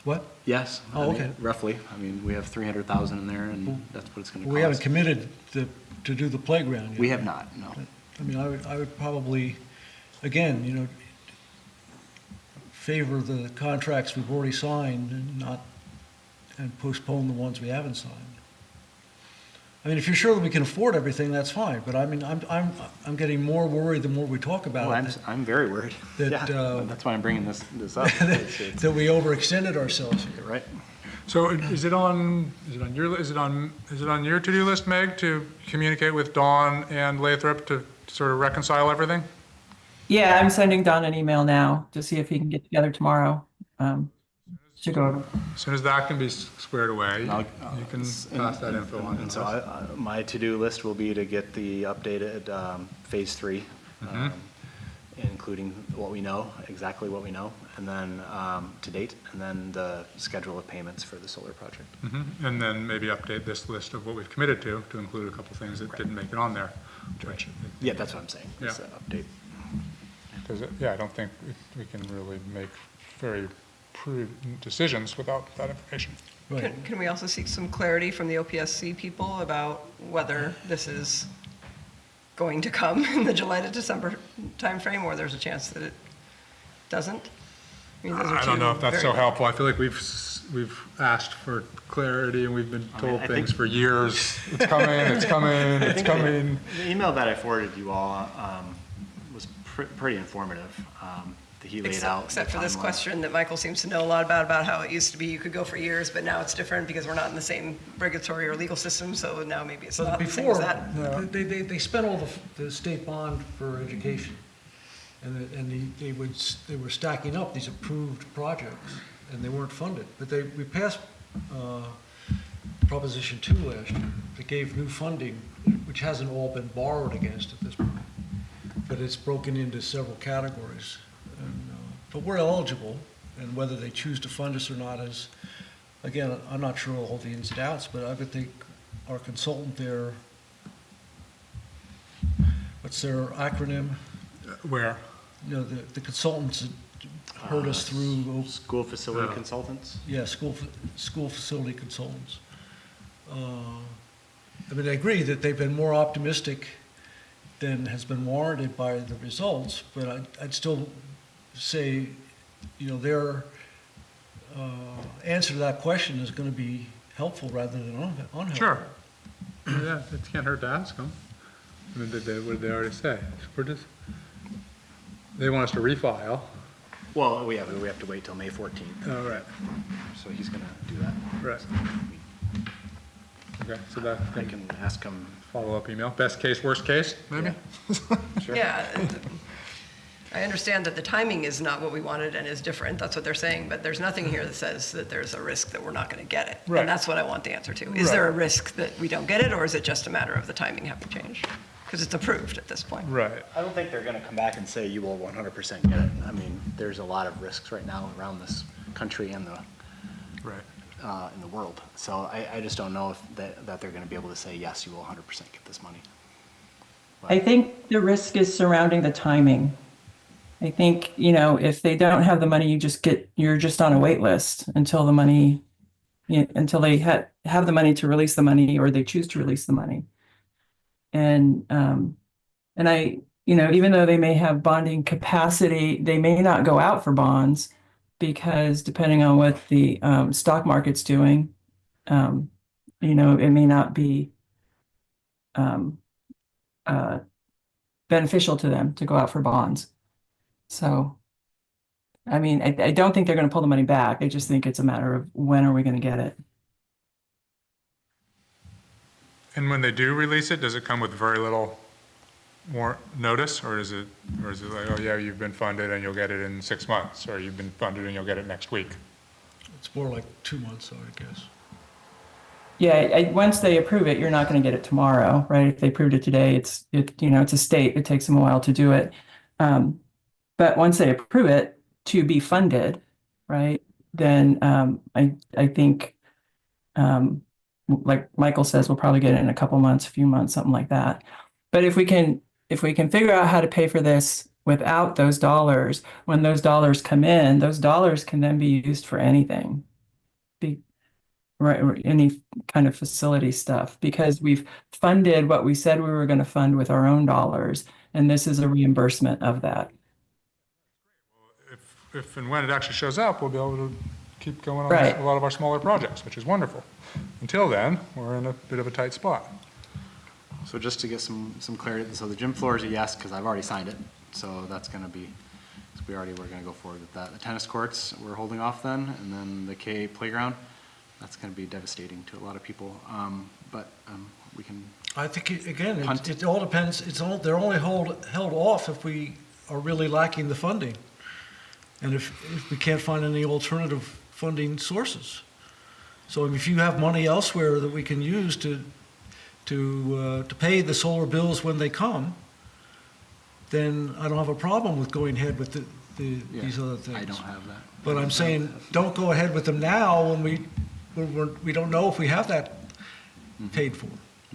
S2: What?
S7: Yes.
S2: Oh,
S7: I mean,
S2: okay.
S7: Roughly. I mean, we have 300,000 in there, and that's what it's going to cost.
S2: We haven't committed to do the playground yet.
S7: We have not, no.
S2: I mean, I would probably, again, favor the contracts we've already signed and postpone the ones we haven't signed. I mean, if you're sure that we can afford everything, that's fine, but I mean, I'm getting more worried the more we talk about
S7: Well,
S2: it.
S7: I'm very worried.
S2: That,
S7: Yeah, that's why I'm bringing this up.
S2: That we overextended ourselves here.
S7: Right.
S1: So is it on your to-do list, Meg, to communicate with Dawn and Lathrop to sort of reconcile everything?
S10: Yeah, I'm sending Don an email now to see if he can get together tomorrow to go over.
S1: As soon as that can be squared away, you
S7: I'll-
S1: can pass that info on.
S7: And so my to-do list will be to get the updated Phase 3, including what we know, exactly what we know, and then to date, and then the schedule of payments for the solar project.
S1: And then maybe update this list of what we've committed to include a couple things that didn't make it on there. Which,
S7: Yeah, that's what I'm saying.
S1: Yeah.
S7: It's an update.
S1: because, I don't think we can really make very prudent decisions without that information.
S2: Right.
S5: Can we also seek some clarity from the OPSC people about whether this is going to come in the July to December timeframe, or there's a chance that it doesn't? I mean, those are
S1: I don't
S5: two
S1: know if that's
S5: very-
S1: so helpful. I feel like we've asked for clarity and we've been told
S7: I
S1: things
S7: think-
S1: for years. It's coming, it's coming,
S7: I
S1: it's
S7: think
S1: coming.
S7: The email that I forwarded you all was pretty informative. He laid out.
S5: Except
S7: the
S5: for this
S7: timeline.
S5: question that Michael seems to know a lot about how it used to be you could go for years, but now it's different because we're not in the same regulatory or legal system, so now maybe it's
S2: But
S5: not the same
S2: before,
S5: as that.
S2: they spent all the state bond for education. And they were stacking up these approved projects, and they weren't funded. But we passed Proposition 2 last year that gave new funding, which hasn't all been borrowed against at this point. But it's broken into several categories. But we're eligible, and whether they choose to fund us or not is, again, I'm not sure all the ins and outs, but I would think our consultant there, what's their acronym?
S1: Where?
S2: The consultants that heard us through,
S7: School facility consultants.
S2: yeah, school facility consultants. I mean, I agree that they've been more optimistic than has been warranted by the results, but I'd still say, their answer to that question is going to be helpful rather than unhelpful.
S1: Sure. Yeah, it can't hurt to ask them. I mean, what did they already say? They want us to refile.
S7: Well, we have to wait till May 14th.
S1: Oh, right.
S7: So he's going to do that.
S1: Right. Okay, so that
S7: I can ask him.
S1: follow-up email. Best case, worst case, maybe?
S7: Sure.
S5: Yeah, I understand that the timing is not what we wanted and is different, that's what they're saying, but there's nothing here that says that there's a risk that we're not going to get it.
S1: Right.
S5: And that's what I want the answer to. Is there a risk that we don't get it, or is it just a matter of the timing having changed? Because it's approved at this point.
S1: Right.
S7: I don't think they're going to come back and say you will 100% get it. I mean, there's a lot of risks right now around this country and
S1: Right.
S7: in the world. So I just don't know if that they're going to be able to say, yes, you will 100% get this money.
S10: I think the risk is surrounding the timing. I think, if they don't have the money, you're just on a wait list until the money, until they have the money to release the money, or they choose to release the money. And I, even though they may have bonding capacity, they may not go out for bonds, because depending on what the stock market's doing, you know, it may not be um, uh, beneficial to them to go out for bonds. So, I mean, I don't think they're going to pull the money back. I just think it's a matter of when are we going to get it?
S1: And when they do release it, does it come with very little more notice, or is it like, oh yeah, you've been funded and you'll get it in 6 months, or you've been funded and you'll get it next week?
S2: It's more like 2 months, I guess.
S10: Yeah, once they approve it, you're not going to get it tomorrow, right? If they approved it today, it's a state. It takes them a while to do it. But once they approve it to be funded, right, then I think, like Michael says, we'll probably get it in a couple months, a few months, something like that. But if we can figure out how to pay for this without those dollars, when those dollars come in, those dollars can then be used for anything. Right, or any kind of facility stuff, because we've funded what we said we were going to fund with our own dollars, and this is a reimbursement of that.
S1: If and when it actually shows up, we'll be able to keep going on
S10: Right.
S1: a lot of our smaller projects, which is wonderful. Until then, we're in a bit of a tight spot.
S7: So just to get some clarity, so the gym floor is a yes, because I've already signed it. So that's going to be, we're going to go forward with that. The tennis courts, we're holding off then, and then the K playground, that's going to be devastating to a lot of people. But we can.
S2: I think, again,
S7: Punt.
S2: it all depends, they're only held off if we are really lacking the funding. And if we can't find any alternative funding sources. So if you have money elsewhere that we can use to pay the solar bills when they come, then I don't have a problem with going ahead with these other things.
S7: I don't have that.
S2: But I'm saying, don't go ahead with them now when we don't know if we have that paid for.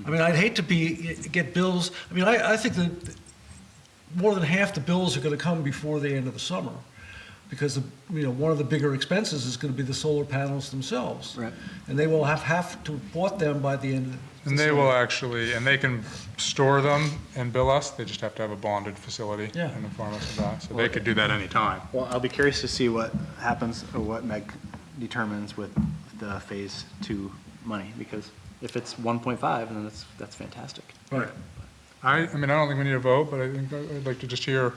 S2: I mean, I'd hate to get bills. I mean, I think that more than half the bills are going to come before the end of the summer, because one of the bigger expenses is going to be the solar panels themselves.
S7: Right.
S2: And they will have to have bought them by the end of the
S1: And they
S2: summer.
S1: will actually, and they can store them and bill us, they just have to have a bonded facility
S2: Yeah.
S1: and inform us of that, so they could do that anytime.
S7: Well, I'll be curious to see what happens, or what Meg determines with the phase 2 money, because if it's 1.5, then that's fantastic.
S2: Right.
S1: I mean, I don't think we need a vote, but I think I'd like to just hear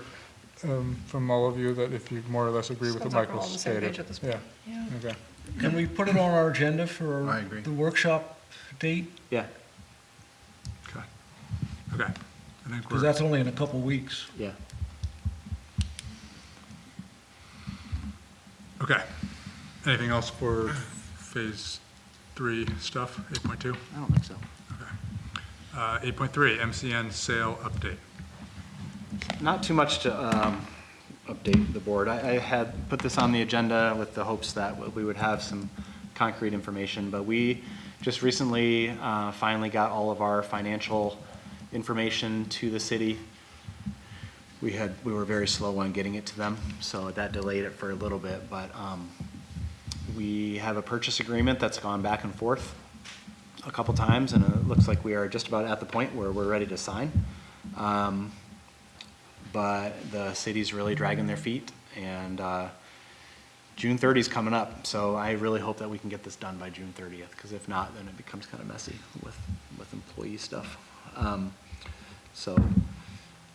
S1: from all of you that if you more or less agree with what
S5: Sounds like we're
S1: Michael
S5: all on the same
S1: stated.
S5: page at this point.
S1: Yeah, okay.
S2: Can we put it on our agenda
S6: I
S2: for
S6: agree.
S2: the workshop date?
S7: Yeah,
S1: Okay. Okay. I think
S2: Because
S1: we're,
S2: that's only in a couple weeks.
S7: yeah.
S1: okay. Anything else for phase 3 stuff, 8.2?
S7: I don't think so.
S1: 8.3, MCN sale update.
S7: Not too much to update the board. I had put this on the agenda with the hopes that we would have some concrete information, but we just recently finally got all of our financial information to the city. We were very slow on getting it to them, so that delayed it for a little bit, but we have a purchase agreement that's gone back and forth a couple times, and it looks like we are just about at the point where we're ready to sign. But the city's really dragging their feet, and June 30 is coming up, so I really hope that we can get this done by June 30th, because if not, then it becomes kind of messy with employee stuff. So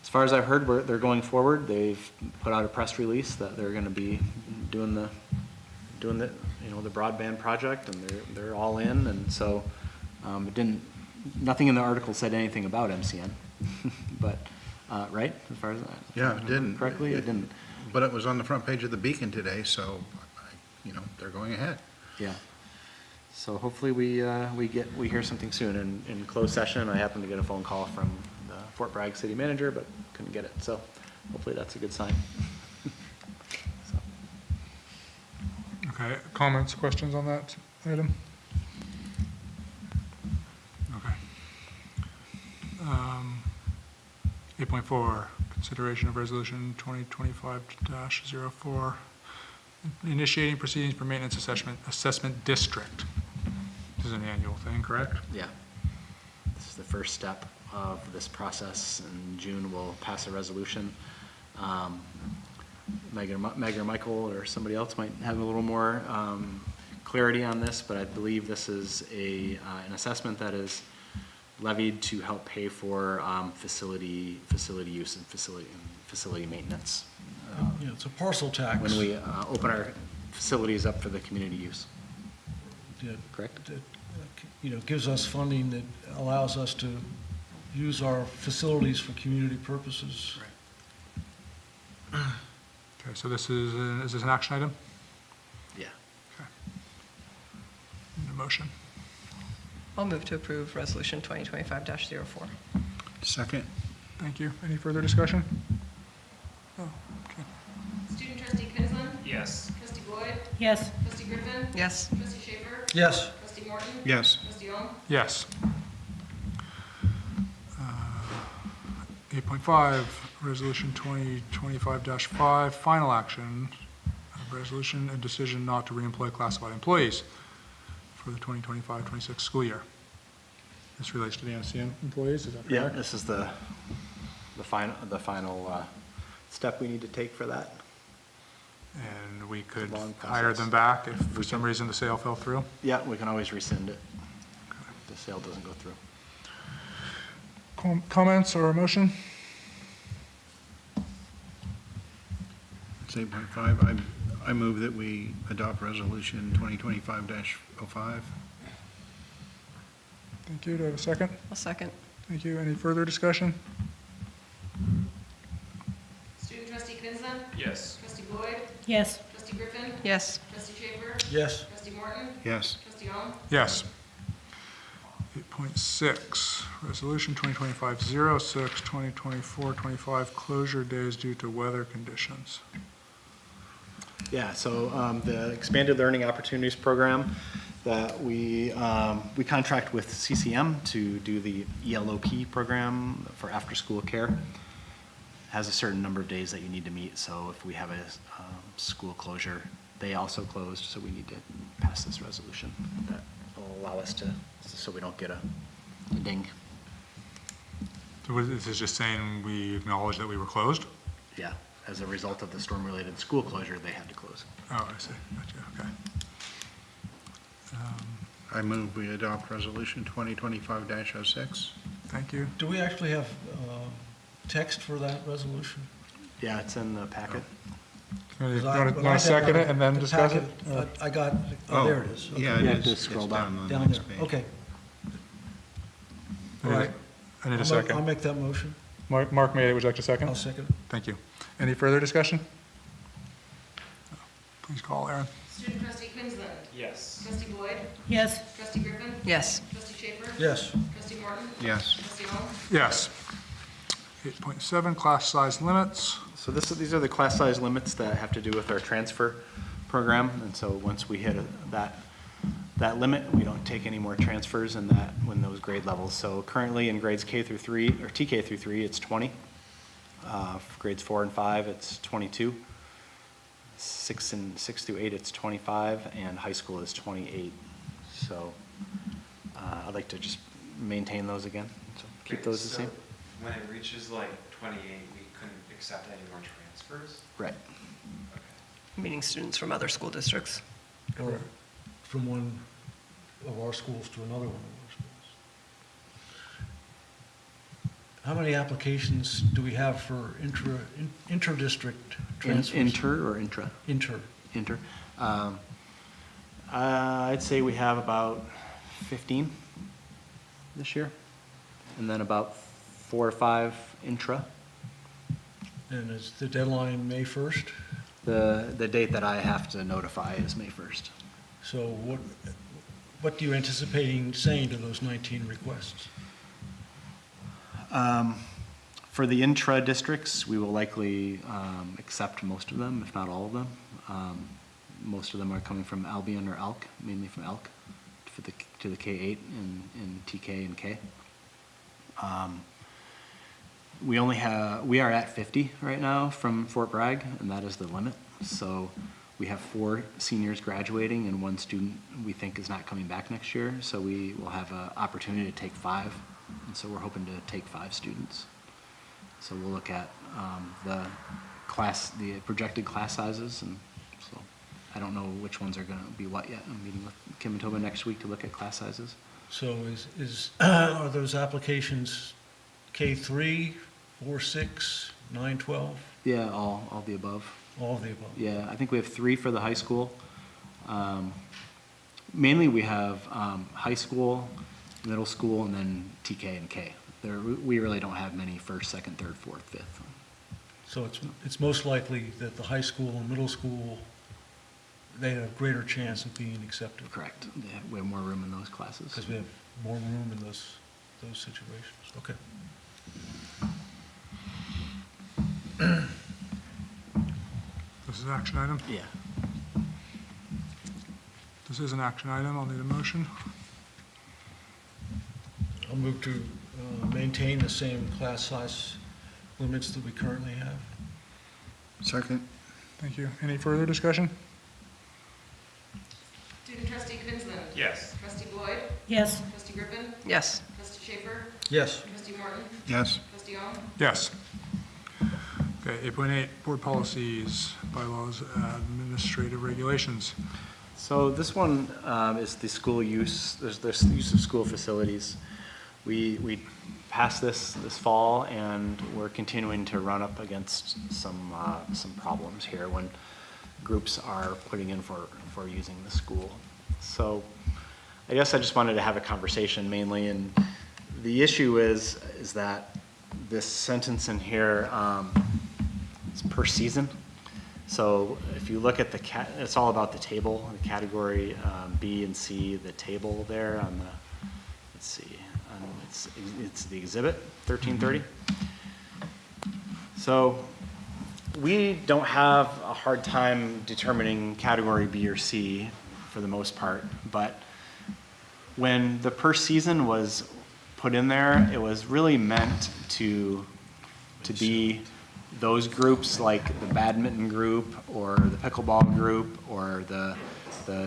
S7: as far as I've heard, they're going forward. They've put out a press release that they're going to be doing the the broadband project, and they're all in, and so nothing in the article said anything about MCN, but right, as far as
S6: Yeah, it didn't.
S7: correctly, it didn't.
S6: But it was on the front page of the Beacon today, so, they're going ahead.
S7: Yeah. So hopefully we hear something soon. In closed session, I happened to get a phone call from the Fort Bragg city manager, but couldn't get it. So hopefully that's a good sign. So.
S1: Okay, comments, questions on that item? Okay. 8.4, consideration of resolution 2025-04, initiating proceedings for maintenance assessment district. This is an annual thing, correct?
S7: Yeah. This is the first step of this process. In June, we'll pass a resolution. Meg or Michael or somebody else might have a little more clarity on this, but I believe this is an assessment that is levied to help pay for facility use and facility maintenance
S2: Yeah, it's a parcel tax.
S7: when we open our facilities up for the community use.
S2: that-
S7: Correct?
S2: that, gives us funding that allows us to use our facilities for community purposes.
S1: Okay, so this is this an action item?
S7: Yeah.
S1: Need a motion?
S5: I'll move to approve Resolution 2025-04.
S6: Second?
S1: Thank you. Any further discussion? Oh, okay.
S3: Student trustee Quinlan.
S4: Yes.
S3: Trustee Boyd.
S10: Yes.
S3: Trustee Griffin.
S5: Yes.
S3: Trustee Schaefer.
S2: Yes.
S3: Trustee Morton.
S6: Yes.
S3: Trustee Ong.
S1: Yes. 8.5, Resolution 2025-5, final action, resolution and decision not to reemploy classified employees for the 2025-26 school year. This relates to the NCM employees, is that
S7: Yeah,
S1: correct?
S7: this is the final step we need to take for that.
S1: And we could
S7: Long
S1: hire
S7: process.
S1: them back if for some reason the sale fell through?
S7: Yeah, we can always rescind it if the sale doesn't go through.
S1: Comments or a motion?
S6: It's 8.5. I move that we adopt resolution 2025-05.
S1: Thank you. Do I have a second?
S5: I'll second.
S1: Thank you. Any further discussion?
S3: Student trustee Quinlan.
S4: Yes.
S3: Trustee Boyd.
S10: Yes.
S3: Trustee Griffin.
S5: Yes.
S3: Trustee Schaefer.
S2: Yes.
S3: Trustee Morton.
S6: Yes.
S3: Trustee Ong.
S1: Yes. 8.6, Resolution 2025-06, 2024-25 closure days due to weather conditions.
S7: Yeah, so the Expanded Learning Opportunities Program that we contract with CCM to do the ELOP program for after-school care has a certain number of days that you need to meet. So if we have a school closure, they also closed, so we need to pass this resolution that will allow us to, so we don't get a ding.
S1: So this is just saying we acknowledge that we were closed?
S7: Yeah, as a result of the storm-related school closure, they had to close.
S1: Oh, I see. Gotcha. Okay.
S6: I move we adopt resolution 2025-06.
S1: Thank you.
S2: Do we actually have text for that resolution?
S7: Yeah, it's in the packet.
S1: You
S2: 'Cause
S1: want
S2: when I
S1: to second
S2: got
S1: it and then
S2: the
S1: discuss it?
S2: packet, I got, oh, there it is. Okay.
S6: Yeah,
S7: Yeah,
S6: it is.
S7: just scroll
S6: It's
S7: down.
S6: on the
S2: Down
S6: next
S2: there,
S6: page.
S2: okay.
S1: I
S2: All
S1: need a-
S2: right.
S1: I need a
S2: I'll
S1: second.
S2: make that motion.
S1: Mark made it. Would you like to second?
S2: I'll second it.
S1: Thank you. Any further discussion? Please call, Aaron.
S3: Student trustee Quinlan.
S4: Yes.
S3: Trustee Boyd.
S10: Yes.
S3: Trustee Griffin.
S5: Yes.
S3: Trustee Schaefer.
S2: Yes.
S3: Trustee Morton.
S6: Yes.
S3: Trustee Ong.
S1: Yes. 8.7, class size limits.
S7: So these are the class size limits that have to do with our transfer program. And so once we hit that limit, we don't take any more transfers in those grade levels. So currently in grades K through 3, or TK through 3, it's 20. For grades 4 and 5, it's 22. 6 through 8, it's 25, and high school is 28. So I'd like to just maintain those again, so keep
S4: Wait,
S7: those the
S4: so
S7: same.
S4: When it reaches like 28, we couldn't accept any more transfers?
S7: Right.
S5: Meaning students from other school districts.
S2: Or from one of our schools to another one of our schools. How many applications do we have for inter-district transfers?
S7: Inter or intra?
S2: Inter.
S7: Inter. I'd say we have about 15 this year, and then about 4 or 5 intra.
S2: And is the deadline May 1st?
S7: The date that I have to notify is May 1st.
S2: So what do you anticipating saying to those 19 requests?
S7: For the intra districts, we will likely accept most of them, if not all of them. Most of them are coming from Albion or Elk, mainly from Elk, to the K-8 in TK and K. We are at 50 right now from Fort Bragg, and that is the limit. So we have 4 seniors graduating and 1 student we think is not coming back next year. So we will have an opportunity to take 5. And so we're hoping to take 5 students. So we'll look at the projected class sizes, and so. I don't know which ones are gonna be what yet. I'm meeting with Kim and Tobin next week to look at class sizes.
S2: So are those applications K3, 4, 6, 9, 12,
S7: Yeah, all the above.
S2: all of the above?
S7: Yeah, I think we have 3 for the high school. Mainly we have high school, middle school, and then TK and K. We really don't have many first, second, third, fourth, fifth.
S2: So it's most likely that the high school and middle school, they have a greater chance of being accepted,
S7: Correct. Yeah, we have more room in those classes.
S2: because we have more room in those situations. Okay.
S1: This is an action item?
S7: Yeah.
S1: This is an action item. I'll need a motion.
S2: I'll move to maintain the same class size limits that we currently have.
S6: Second?
S1: Thank you. Any further discussion?
S3: Student trustee Quinlan.
S4: Yes.
S3: Trustee Boyd.
S11: Yes.
S3: Trustee Griffin.
S5: Yes.
S3: Trustee Schaefer.
S2: Yes.
S3: Trustee Morton.
S6: Yes.
S3: Trustee Ong.
S1: Yes. Okay, 8.8, board policies, bylaws, administrative regulations.
S7: So this one is the school use, there's use of school facilities. We passed this fall, and we're continuing to run up against some problems here when groups are putting in for using the school. So I guess I just wanted to have a conversation mainly, and the issue is that this sentence in here is per season. So if you look at it's all about the table, the category B and C, the table there on the, let's see, it's the exhibit 1330. So we don't have a hard time determining category B or C for the most part, but when the per season was put in there, it was really meant to be those groups like the badminton group or the pickleball group or the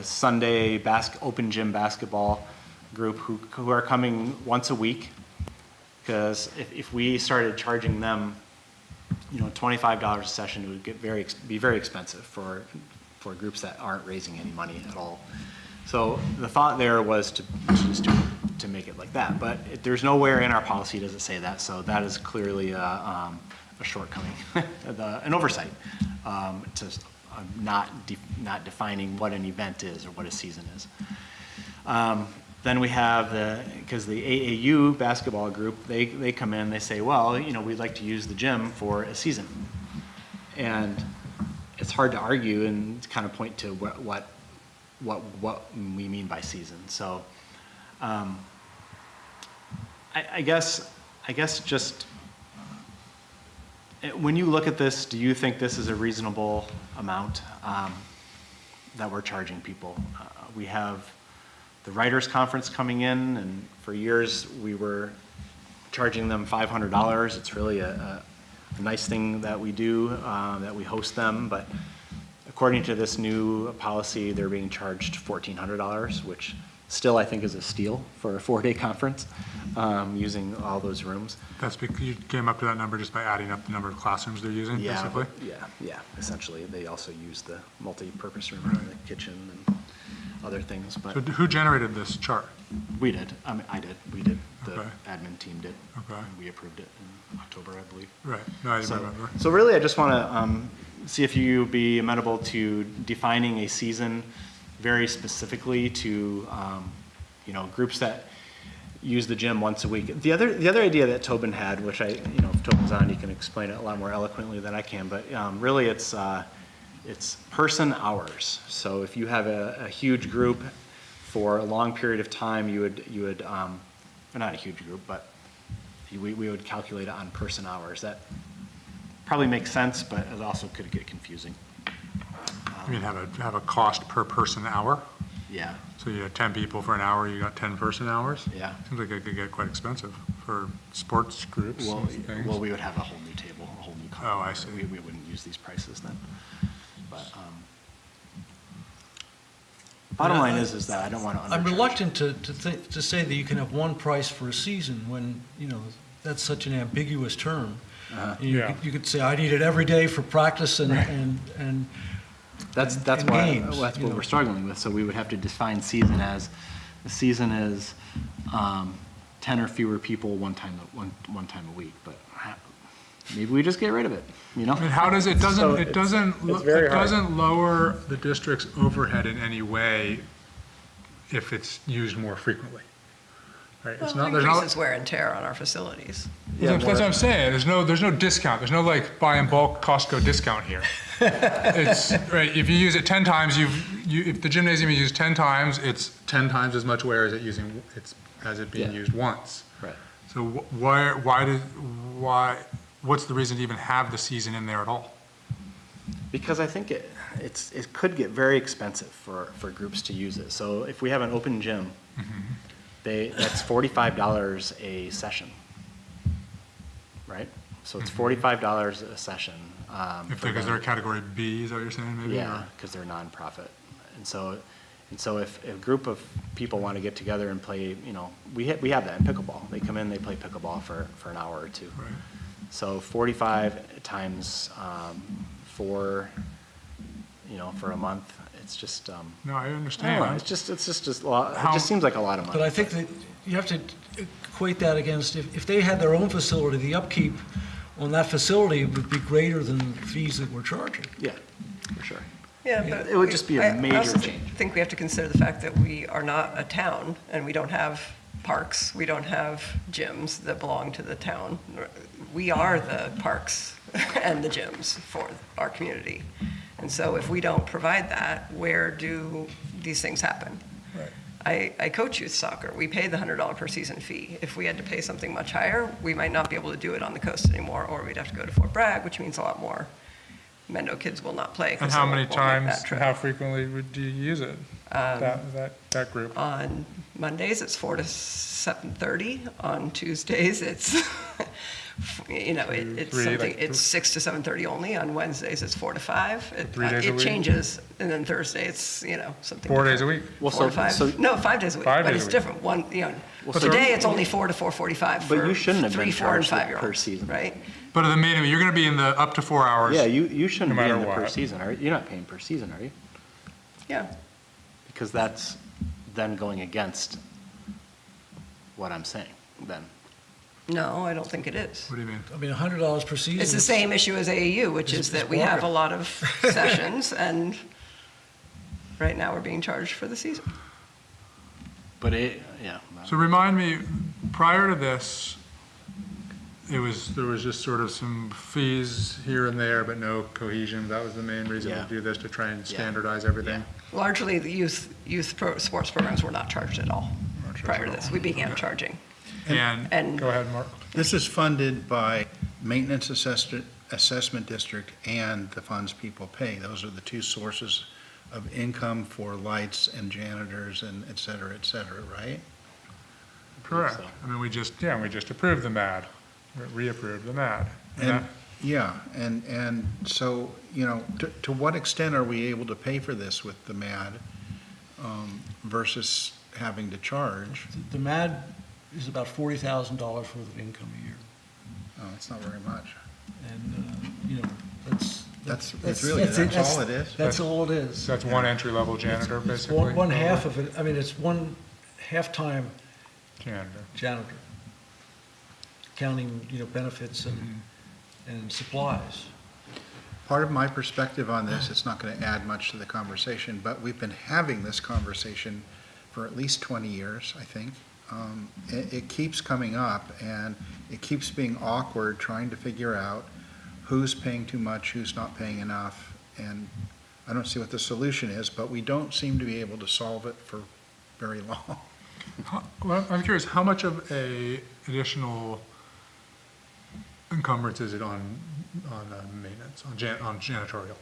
S7: Sunday open gym basketball group who are coming once a week. Because if we started charging them, $25 a session, it would be very expensive for groups that aren't raising any money at all. So the thought there was to make it like that, but there's nowhere in our policy does it say that, so that is clearly a shortcoming, an oversight, to not defining what an event is or what a season is. Then we have because the AAU basketball group, they come in, they say, well, we'd like to use the gym for a season. And it's hard to argue and kind of point to what we mean by season. So I guess just when you look at this, do you think this is a reasonable amount that we're charging people? We have the Writers Conference coming in, and for years we were charging them $500. It's really a nice thing that we do, that we host them, but according to this new policy, they're being charged $1,400, which still I think is a steal for a 4-day conference, using all those rooms.
S1: That's because you came up to that number just by adding up the number of classrooms they're using, basically?
S7: Yeah, essentially. They also use the multi-purpose room and the kitchen and other things, but
S1: So who generated this chart?
S7: we did. I did. We did. The
S1: Okay.
S7: admin team did.
S1: Okay.
S7: And we approved it in October, I believe.
S1: Right, no, I didn't remember.
S7: So really, I just want to see if you'd be amenable to defining a season very specifically to, groups that use the gym once a week. The other idea that Tobin had, which if Tobin's on, he can explain it a lot more eloquently than I can, but really it's person hours. So if you have a huge group for a long period of time, you would not a huge group, but we would calculate it on person hours. That probably makes sense, but it also could get confusing.
S1: You mean have a cost per person hour?
S7: Yeah.
S1: So you had 10 people for an hour, you got 10 person hours?
S7: Yeah.
S1: Seems like it could get quite expensive for sports groups and things.
S7: Well, we would have a whole new table, a whole new column.
S1: Oh, I see.
S7: We wouldn't use these prices then. But bottom line is that I don't want to
S2: I'm
S7: undercharge.
S2: reluctant to say that you can have one price for a season when, that's such an ambiguous term.
S1: Yeah.
S2: You could say, I need it every day for practice and
S7: That's
S2: and
S7: why,
S2: games,
S7: that's
S2: you
S7: what
S2: know.
S7: we're struggling with. So we would have to define season as, the season is 10 or fewer people one time a week, but maybe we just get rid of it, you know?
S1: I mean, how does, it
S7: So
S1: doesn't,
S7: it's very
S1: it
S7: hard.
S1: doesn't lower the district's overhead in any way if it's used more frequently. Right? It's
S5: Well,
S1: not,
S5: it
S1: there's no,
S5: increases wear and tear on our facilities.
S7: Yeah,
S1: that's what I'm saying, there's no discount, there's no like buy in bulk Costco discount here. It's, right, if you use it 10 times, if the gymnasium is used 10 times, it's 10 times as much wear as it being
S7: Yeah.
S1: used once.
S7: Right.
S1: So what's the reason to even have the season in there at all?
S7: Because I think it could get very expensive for groups to use it. So if we have an open gym, that's $45 a session, right? So it's $45 a session.
S1: Because they're category B, is that what you're saying, maybe?
S7: Yeah,
S1: or-
S7: because they're a nonprofit. And so if a group of people want to get together and play, you know, we have that in pickleball. They come in, they play pickleball for an hour or two.
S1: Right.
S7: So 45 times 4, you know, for a month, it's just,
S1: No, I
S7: I
S1: understand.
S7: don't know, it's just a lot, it
S1: How-
S7: just seems like a lot of money.
S2: But I think that you have to equate that against, if they had their own facility, the upkeep on that facility would be greater than the fees that we're charging.
S7: Yeah, for sure.
S5: Yeah, but.
S7: It would just be a
S5: I
S7: major
S5: also
S7: change.
S5: think we have to consider the fact that we are not a town, and we don't have parks, we don't have gyms that belong to the town. We are the parks and the gyms for our community. And so if we don't provide that, where do these things happen? I coach youth soccer. We pay the $100 per season fee. If we had to pay something much higher, we might not be able to do it on the coast anymore, or we'd have to go to Fort Bragg, which means a lot more Mendo kids will not play. 'cause
S1: And
S5: they
S1: how
S5: won't
S1: many
S5: make
S1: times,
S5: that trip.
S1: how frequently do you use it? That group?
S5: On Mondays, it's 4 to 7:30. On Tuesdays, it's, you know, it's
S1: Three,
S5: something,
S1: like,
S5: it's 6 to 7:30 only. On Wednesdays, it's 4 to 5.
S1: 3 days a
S5: It
S1: week?
S5: changes. And then Thursday, it's, you know, something.
S1: 4 days a
S5: different.
S1: week?
S7: Well,
S5: 4 to
S7: so-
S5: 5.
S7: so-
S5: No, 5 days a week.
S1: 5
S5: But
S1: days
S5: it's
S1: a week.
S5: different. One, you know,
S7: Well, so-
S5: today, it's only 4 to 4:45
S7: But
S5: for
S7: you shouldn't have been
S5: 3, 4, and
S7: charged with
S5: 5-year-olds.
S7: per season.
S5: Right?
S1: But at the minimum, you're gonna be in the up to 4 hours.
S7: Yeah, you shouldn't
S1: No
S7: be
S1: matter
S7: in the per
S1: what.
S7: season, are you? You're not paying per season, are you?
S5: Yeah.
S7: Because that's then going against what I'm saying, then.
S5: No, I don't think it is.
S1: What do you mean?
S2: I mean, $100 per season.
S5: It's the same issue as AAU, which is that we have a lot of sessions, and right now we're being charged for the season.
S7: But yeah.
S1: So remind me, prior to this, there was just sort of some fees here and there, but no cohesion. That was the main reason to
S7: Yeah.
S1: do this, to try and
S7: Yeah.
S1: standardize everything.
S5: Largely, the sports programs were not charged at all
S1: Not charged
S5: prior
S1: at
S5: to this.
S1: all.
S5: We began
S1: Okay.
S5: charging.
S1: And,
S5: And-
S1: go ahead, Mark.
S6: This is funded by Maintenance Assessment District and the funds people pay. Those are the two sources of income for lights and janitors and et cetera, right?
S1: Correct.
S7: so.
S1: I mean, we just approved the MAD, reapproved the MAD.
S6: And, yeah, and so, you know, to what extent are we able to pay for this with the MAD versus having to charge?
S2: The MAD is about $40,000 worth of income a year.
S6: Oh, it's not very much.
S2: And, you know,
S6: That's all it is?
S2: That's all it is.
S1: So that's one entry-level janitor,
S2: It's
S1: basically?
S2: one half of it, I mean, it's one half-time
S1: Janitor.
S2: janitor, counting, you know, benefits and supplies.
S6: Part of my perspective on this, it's not going to add much to the conversation, but we've been having this conversation for at least 20 years, I think. It keeps coming up, and it keeps being awkward trying to figure out who's paying too much, who's not paying enough, and I don't see what the solution is, but we don't seem to be able to solve it for very long.
S1: Well, I'm curious, how much of a additional encumbrance is it on maintenance, on janitorial?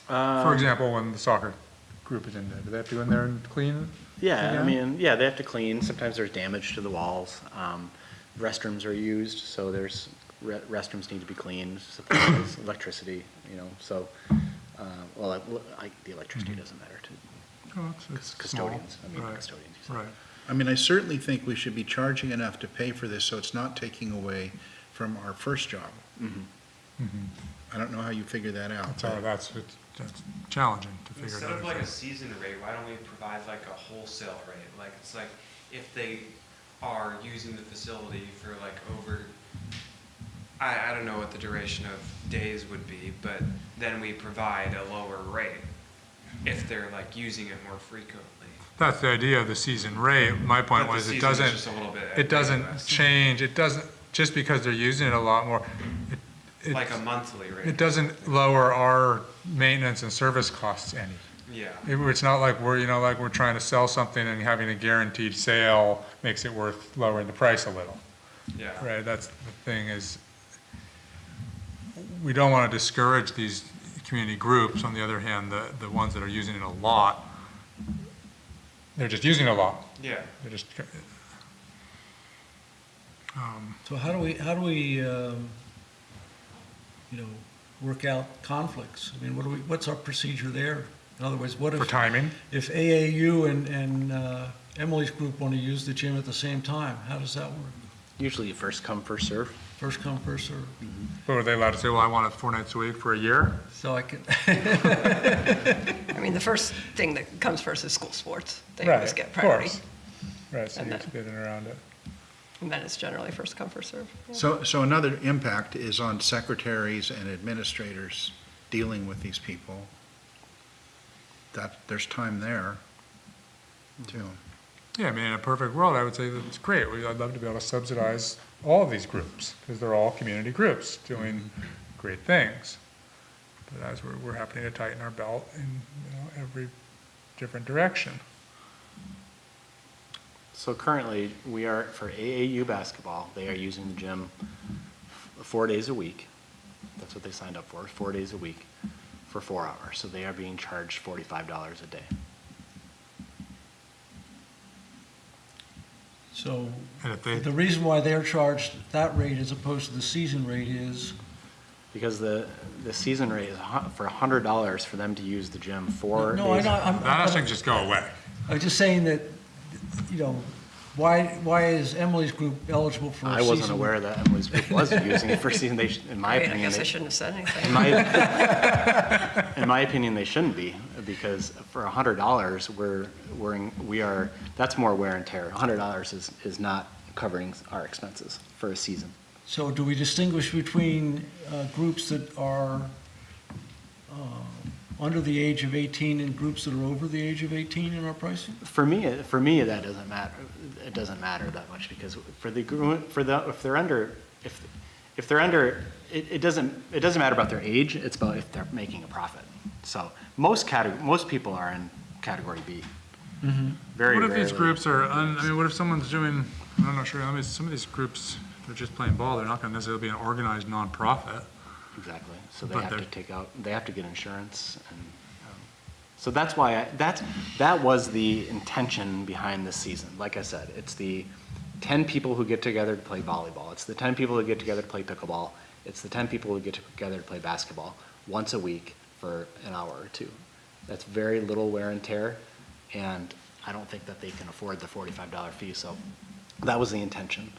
S1: For example, when the soccer group is in there, do they have to go in there and clean?
S7: Yeah, I
S1: again?
S7: mean, yeah, they have to clean. Sometimes there's damage to the walls. Restrooms are used, so there's, restrooms need to be cleaned, supplies, electricity, you know, so, well, the electricity doesn't matter to
S1: Oh, it's small.
S7: custodians. I mean,
S1: Right.
S7: custodians.
S1: Right.
S6: I mean, I certainly think we should be charging enough to pay for this, so it's not taking away from our first job.
S7: Mhm.
S6: I don't know how you figure that out.
S1: So that's, that's challenging to figure it
S4: Instead
S1: out.
S4: of like a season rate, why don't we provide like a wholesale rate? Like, it's like, if they are using the facility for like over, I don't know what the duration of days would be, but then we provide a lower rate if they're like using it more frequently.
S1: That's the idea of the season rate. My point
S4: But the
S1: was, it
S4: season is
S1: doesn't,
S4: just a little bit
S1: it doesn't
S4: ambiguous.
S1: change, it doesn't, just because they're using it a lot more, it,
S4: Like a monthly rate.
S1: it doesn't lower our maintenance and service costs any.
S4: Yeah.
S1: It's not like we're, like we're trying to sell something and having a guaranteed sale makes it worth lowering the price a little.
S4: Yeah.
S1: Right, that's the thing is, we don't want to discourage these community groups. On the other hand, the ones that are using it a lot, they're just using it a lot.
S4: Yeah.
S1: They're just,
S2: So how do we, work out conflicts? I mean, what's our procedure there? In other words, what
S1: for
S2: if,
S1: timing.
S2: if AAU and Emily's group want to use the gym at the same time? How does that work?
S7: Usually first come, first serve.
S2: First come, first serve.
S1: But were they allowed to say, well, I want it 4 nights a week for a year?
S2: So I can,
S5: I mean, the first thing that comes first is school sports. They always get
S1: of
S5: priority.
S1: course. Right, so
S5: And
S1: you're
S5: then-
S1: getting around it.
S5: And then it's generally first come, first serve. Yeah.
S6: So another impact is on secretaries and administrators dealing with these people. That, there's time there, too.
S1: Yeah, I mean, in a perfect world, I would say that it's great. I'd love to be able to subsidize all of these groups, because they're all community groups doing great things. But as we're happening to tighten our belt in every different direction.
S7: So currently, we are, for AAU basketball, they are using the gym 4 days a week. That's what they signed up for, 4 days a week for 4 hours. So they are being charged $45 a day.
S2: so
S1: And if they,
S2: the reason why they're charged that rate as opposed to the season rate is,
S7: Because the season rate is for $100 for them to use the gym 4
S2: no, I
S7: days.
S2: know,
S1: that has to just go away.
S2: I was just saying that, why is Emily's group eligible for a
S7: I
S2: season?
S7: wasn't aware that Emily's group was using it for season. They, in my
S5: I
S7: opinion,
S5: guess I
S7: they,
S5: shouldn't have said anything.
S7: in my opinion, they shouldn't be, because for $100, we are, that's more wear and tear. $100 is not covering our expenses for a season.
S2: So do we distinguish between groups that are under the age of 18 and groups that are over the age of 18 in our pricing?
S7: For me, that doesn't matter. It doesn't matter that much, because for the group, if they're under, it doesn't matter about their age. It's about if they're making a profit. So most people are in category B. Very
S1: What if these
S7: rarely.
S1: groups are, what if someone's doing, I'm not sure, some of these groups, they're just playing ball, they're not gonna necessarily be an organized nonprofit.
S7: Exactly. So they
S1: But
S7: have to
S1: they're-
S7: they have to get insurance, and so that's why that was the intention behind this season. Like I said, it's the 10 people who get together to play volleyball. It's the 10 people who get together to play pickleball. It's the 10 people who get together to play basketball once a week for an hour or two. That's very little wear and tear, and I don't think that they can afford the $45 fee. So that was the intention.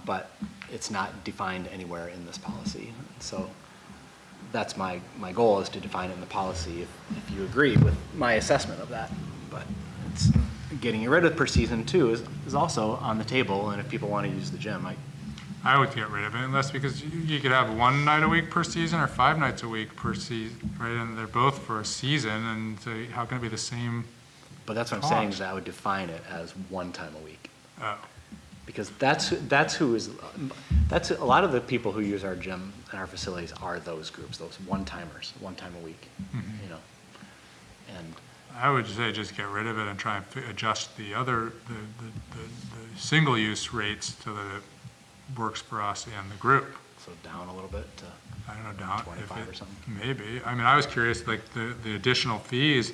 S7: But it's not defined anywhere in this policy. So that's my goal, is to define it in the policy if you agree with my assessment of that. But it's getting rid of per season too is also on the table, and if people want to use the gym,
S1: I would get rid of it, unless, because you could have 1 night a week per season or 5 nights a week per season, right? And they're both for a season, and so how can it be the same?
S7: but that's what I'm saying, is I would define it as 1 time a week.
S1: Oh,
S7: Because that's a lot of the people who use our gym and our facilities are those groups, those one-timers, 1 time a week, And
S1: I would say just get rid of it and try and adjust the single-use rates so that it works for us and the group.
S7: so down a little bit to
S1: I don't know, down.
S7: 25 or something.
S1: Maybe. I was curious, like the additional fees,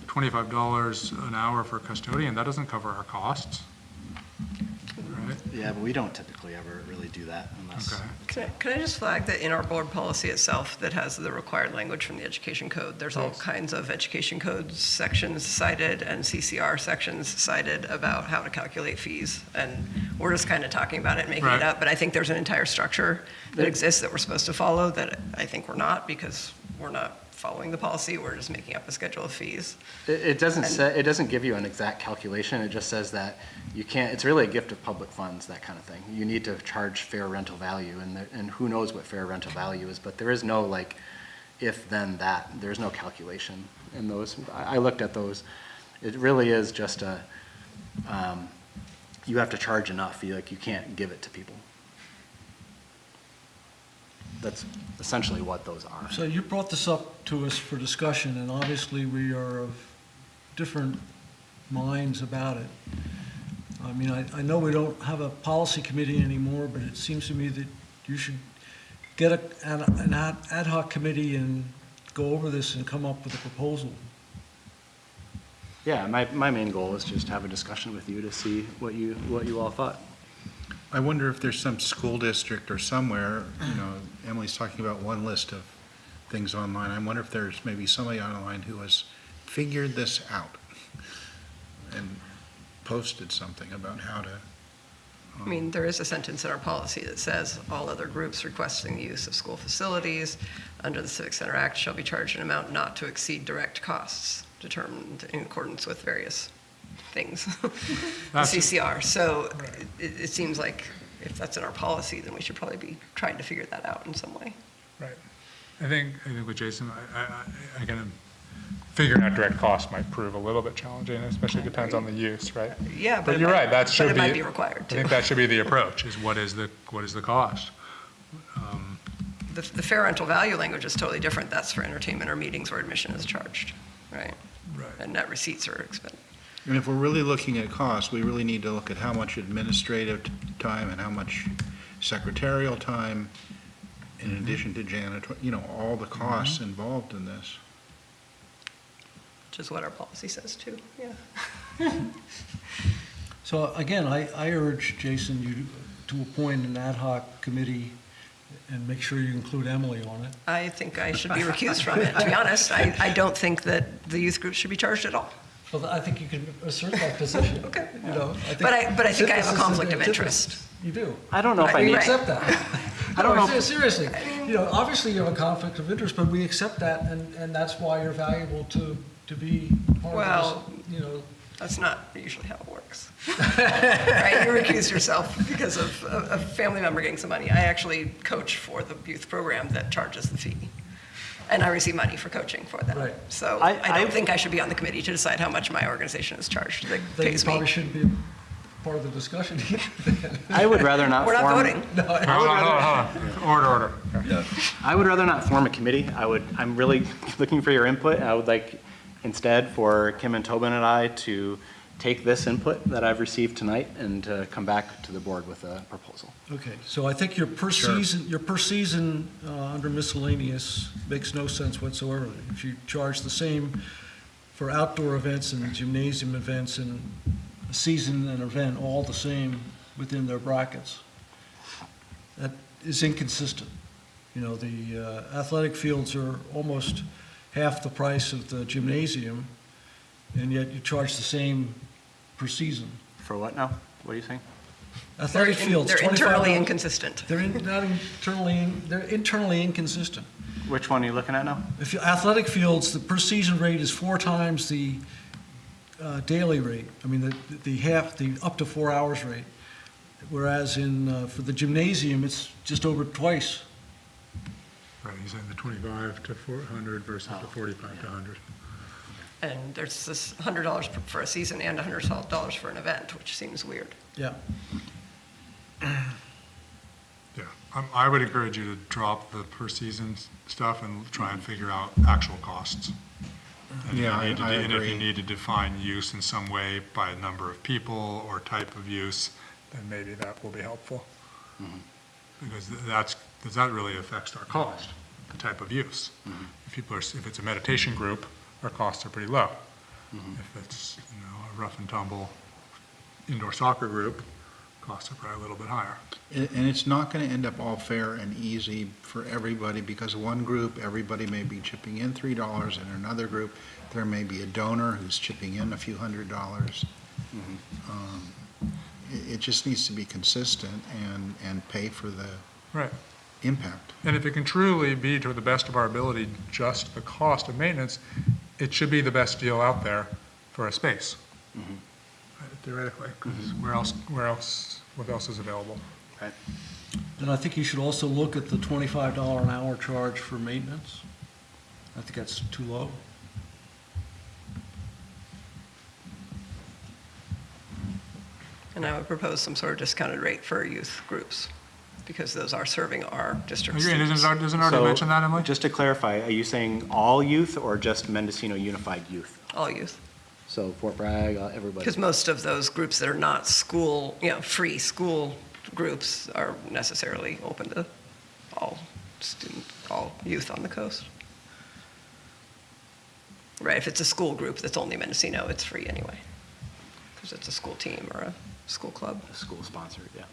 S1: $25 an hour for a custodian, that doesn't cover our costs. Right?
S7: Yeah, but we don't typically ever really do that unless.
S1: Okay.
S5: Can I just flag that in our board policy itself that has the required language from the education code, there's all
S1: Yes.
S5: kinds of education code sections cited and CCR sections cited about how to calculate fees. And we're just kind of talking about it, making
S1: Right.
S5: it up. But I think there's an entire structure that exists that we're supposed to follow that I think we're not, because we're not following the policy, we're just making up a schedule of fees.
S7: It doesn't say, it doesn't give you an exact calculation. It just says that you can't, it's really a gift of public funds, that kind of thing. You need to charge fair rental value, and who knows what fair rental value is, but there is no like if then that. There's no calculation in those. I looked at those. It really is just a, you have to charge enough. You can't give it to people. That's essentially what those are.
S2: So you brought this up to us for discussion, and obviously we are of different minds about it. I mean, I know we don't have a policy committee anymore, but it seems to me that you should get an ad hoc committee and go over this and come up with a proposal.
S7: Yeah, my main goal is just to have a discussion with you to see what you all thought.
S6: I wonder if there's some school district or somewhere, Emily's talking about one list of things online. I wonder if there's maybe somebody online who has figured this out and posted something about how to.
S5: I mean, there is a sentence in our policy that says, all other groups requesting the use of school facilities under the Civic Center Act shall be charged an amount not to exceed direct costs determined in accordance with various things, the CCR. So it seems like if that's in our policy, then we should probably be trying to figure that out in some way.
S1: Right. I think with Jason, I kind of figuring out direct costs might prove a little bit challenging, especially depends on the use, right?
S5: Yeah,
S1: But you're right, that should be.
S5: But it might be required
S1: I
S5: too.
S1: think that should be the approach, is what is the cost?
S5: The fair rental value language is totally different. That's for entertainment or meetings where admission is charged, right?
S1: Right.
S5: And net receipts are expended.
S6: And if we're really looking at costs, we really need to look at how much administrative time and how much secretarial time, in addition to janitor, all the costs involved in this.
S5: Which is what our policy says too, yeah.
S2: So again, I urge Jason, you to appoint an ad hoc committee and make sure you include Emily on it.
S5: I think I should be recused from it, to be honest. I don't think that the youth group should be charged at all.
S2: Well, I think you can assert that position.
S5: Okay.
S2: But
S5: I think I have a conflict of interest.
S2: You do.
S7: I don't know if I
S5: You're
S7: need.
S5: right.
S2: Accept that.
S7: I don't know.
S2: Seriously, obviously you have a conflict of interest, but we accept that, and that's why you're valuable to be part
S5: Well,
S2: of this,
S5: That's not usually how it works. Right? You recuse yourself because of a family member getting some money. I actually coach for the youth program that charges the fee. And I receive money for coaching for that.
S2: Right.
S5: So
S7: I
S5: I don't think I should be on the committee to decide how much my organization is charged that
S2: Then you
S5: pays
S2: probably
S5: me.
S2: shouldn't be part of the discussion.
S7: I would rather not.
S5: We're not
S7: form-
S5: voting.
S1: Hold on. Order. Okay.
S7: I would rather not form a committee. I'm really looking for your input. I would like instead for Kim and Tobin and I to take this input that I've received tonight and to come back to the board with a proposal.
S2: Okay, so I think your per season under miscellaneous makes no sense whatsoever. If you charge the same for outdoor events and gymnasium events and a season and event all the same within their brackets, that is inconsistent. The athletic fields are almost half the price of the gymnasium, and yet you charge the same per season.
S7: For what now? What are you saying?
S2: Athletic fields,
S5: They're internally
S2: $25.
S5: inconsistent.
S2: They're internally inconsistent.
S7: Which one are you looking at now?
S2: If athletic fields, the per season rate is 4 times the daily rate. I mean, the up to 4 hours rate. Whereas for the gymnasium, it's just over twice.
S1: Right, he's saying the 25 to 400 versus the 45 to 100.
S5: And there's this $100 for a season and $100 for an event, which seems weird.
S2: Yeah.
S1: Yeah, I would encourage you to drop the per season stuff and try and figure out actual costs. And
S6: Yeah,
S1: if you
S6: I
S1: need to- And if
S6: agree.
S1: you need to define use in some way by number of people or type of use, then maybe that will be helpful. Because that really affects our cost, the type of use. If it's a meditation group, our costs are pretty low. If it's, a rough and tumble indoor soccer group, costs are probably a little bit higher.
S6: And it's not going to end up all fair and easy for everybody, because one group, everybody may be chipping in $3, and another group, there may be a donor who's chipping in a few $100s. It just needs to be consistent and pay for the
S1: Right.
S6: impact.
S1: And if it can truly be, to the best of our ability, just the cost of maintenance, it should be the best deal out there for a space. Theoretically, because what else is available?
S7: Right.
S2: And I think you should also look at the $25 an hour charge for maintenance. I think that's too low.
S5: And I would propose some sort of discounted rate for youth groups, because those are serving our district
S1: Agree, and
S5: students.
S1: doesn't already
S7: So,
S1: mention that, Emily?
S7: Just to clarify, are you saying all youth or just Mendocino Unified Youth?
S5: All youth.
S7: So Fort Bragg, everybody?
S5: Because most of those groups that are not school, free school groups are necessarily open to all youth on the coast. Right, if it's a school group that's only Mendocino, it's free anyway, because it's a school team or a school club.
S7: A school sponsored, yeah.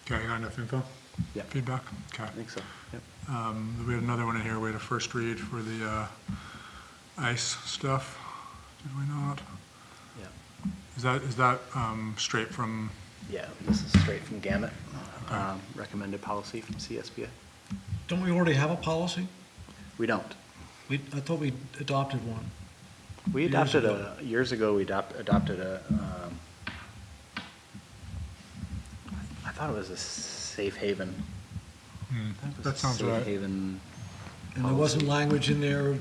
S1: Okay, you got enough info?
S7: Yeah.
S1: Feedback? Okay.
S7: I think so, yep.
S1: We had another one in here, we had a first read for the ice stuff, did we not?
S7: Yeah.
S1: Is that straight from,
S7: Yeah, this is straight from Gamut, recommended policy from CSBA.
S2: Don't we already have a policy?
S7: We don't.
S2: I thought we adopted one.
S7: We
S2: Years
S7: adopted
S2: ago.
S7: years ago, we adopted a, I thought it was a safe haven.
S1: that sounds right.
S7: Safe haven.
S2: And there wasn't
S7: policy.
S2: language in there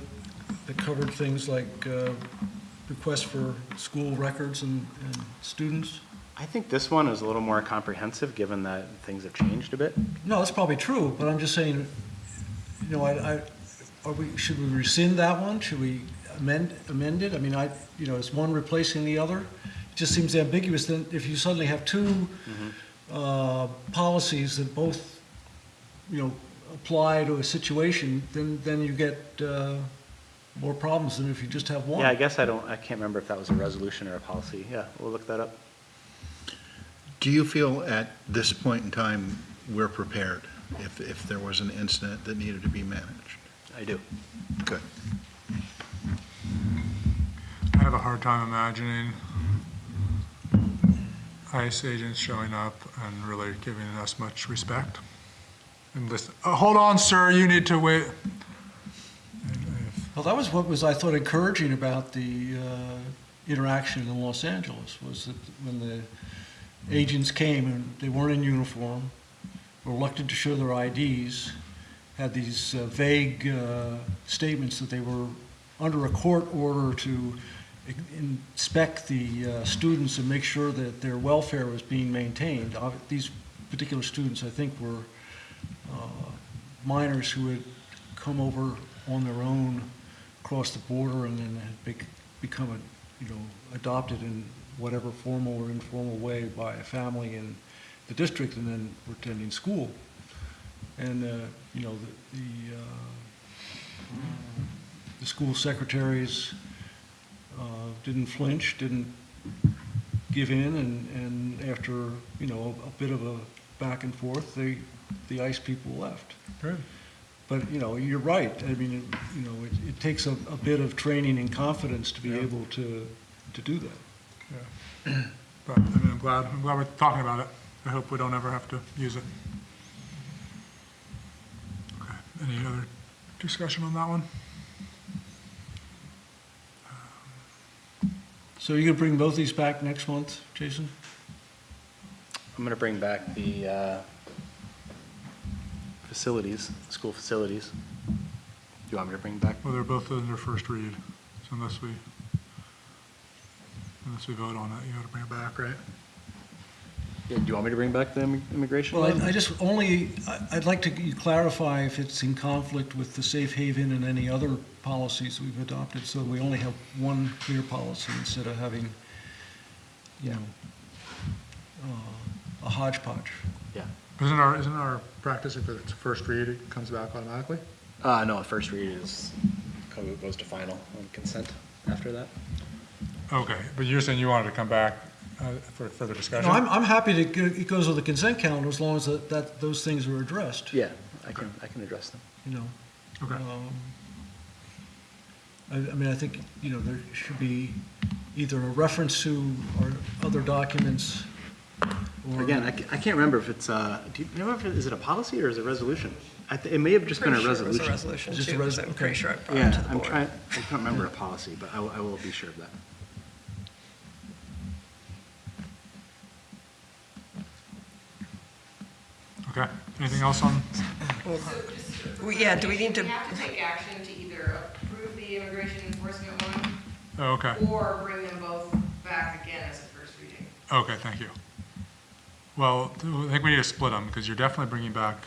S2: that covered things like requests for school records and students?
S7: I think this one is a little more comprehensive, given that things have changed a bit.
S2: No, that's probably true, but I'm just saying, should we rescind that one? Should we amend it? I mean, is one replacing the other? It just seems ambiguous. Then if you suddenly have two policies that both, apply to a situation, then you get more problems than if you just have one.
S7: Yeah, I guess I can't remember if that was a resolution or a policy. Yeah, we'll look that up.
S6: Do you feel at this point in time, we're prepared if there was an incident that needed to be managed?
S7: I do.
S6: Good.
S1: I have a hard time imagining ICE agents showing up and really giving us much respect. And listen, hold on, sir, you need to wait.
S2: Well, that was what was, I thought, encouraging about the interaction in Los Angeles, was that when the agents came and they weren't in uniform, were reluctant to show their IDs, had these vague statements that they were under a court order to inspect the students and make sure that their welfare was being maintained. These particular students, I think, were minors who had come over on their own across the border and then had become adopted in whatever formal or informal way by a family in the district, and then were attending school. And the school secretaries didn't flinch, didn't give in, and after a bit of a back and forth, the ICE people left.
S1: Good.
S2: But you're right. I mean, it takes a bit of training and confidence to be able to do that.
S1: Yeah. But, I'm glad we're talking about it. I hope we don't ever have to use it. Okay, any other discussion on that one?
S2: So you're gonna bring both these back next month, Jason?
S7: I'm gonna bring back the facilities, school facilities. Do you want me to bring back?
S1: Well, they're both in their first read, so unless we vote on it, you gotta bring it back, right?
S7: Yeah, do you want me to bring back the immigration
S2: Well,
S7: one?
S2: I'd like to clarify if it's in conflict with the safe haven and any other policies we've adopted, so we only have one clear policy instead of having, a hodgepodge.
S7: Yeah.
S1: Isn't our practice if it's a first read, it comes back automatically?
S7: No, first read goes to final on consent after that.
S1: Okay, but you're saying you wanted to come back for further discussion?
S2: No, I'm happy it goes with the consent calendar as long as those things are addressed,
S7: Yeah, I can address them.
S1: Okay.
S2: I mean, I think, there should be either a reference to or other documents, or.
S7: Again, I can't remember if it's, do you know if is it a policy or is it a resolution? It may have just been a
S5: Pretty sure it was
S7: resolution.
S5: a resolution
S2: Just a
S5: too, because I'm
S2: okay.
S5: pretty sure I brought it to
S7: Yeah,
S5: the
S7: I'm
S5: board.
S7: trying, I can't remember a policy, but I will be sure of that.
S1: Okay, anything else on,
S5: Yeah, do we need to,
S3: We have to take action to either approve the immigration enforcement one
S1: oh, okay,
S3: or bring them both back again as a first reading.
S1: okay, thank you. Well, I think we need to split them, because you're definitely bringing back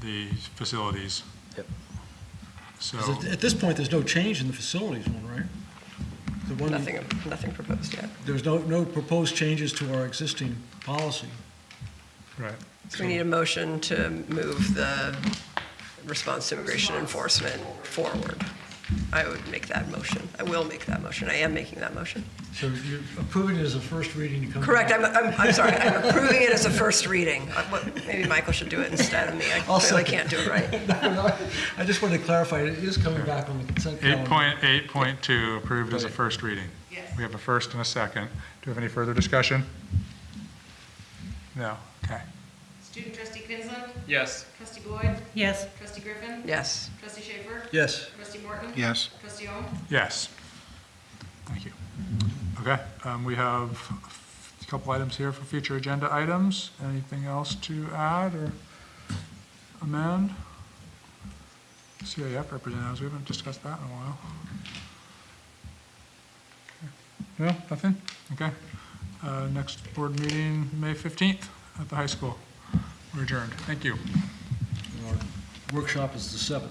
S1: the facilities.
S7: Yep.
S1: So,
S2: 'Cause at this point, there's no change in the facilities one, right? The one,
S5: nothing proposed yet.
S2: there's no proposed changes to our existing policy.
S1: right,
S5: So we need a motion to move the response to immigration enforcement forward. I would make that motion. I will make that motion. I am making that motion.
S2: So you're approving it as a first reading to come.
S5: Correct,
S2: back.
S5: I'm sorry, I'm approving it as a first reading. Maybe Michael should do it instead of me. I
S2: I'll
S5: clearly
S2: second.
S5: can't do it right.
S2: I just wanted to clarify, it is coming back on the consent calendar.
S1: 8.8.2, approved as a first reading.
S3: Yes.
S1: We have a first and a second. Do we have any further discussion? No, okay.
S3: Student trustee Quinlan,
S4: Yes.
S3: trustee Boyd,
S10: Yes.
S3: trustee Griffin,
S5: Yes.
S3: trustee Schaefer,
S2: Yes.
S3: trustee Morton,
S6: Yes.
S3: trustee Ohm.
S1: Yes. Thank you. Okay, we have a couple items here for future agenda items. Anything else to add or amend? CAF representatives, we haven't discussed that in a while. Okay. No, nothing? Okay. Next board meeting, May 15th at the high school. We're adjourned. Thank you.
S2: Our workshop is the 7th.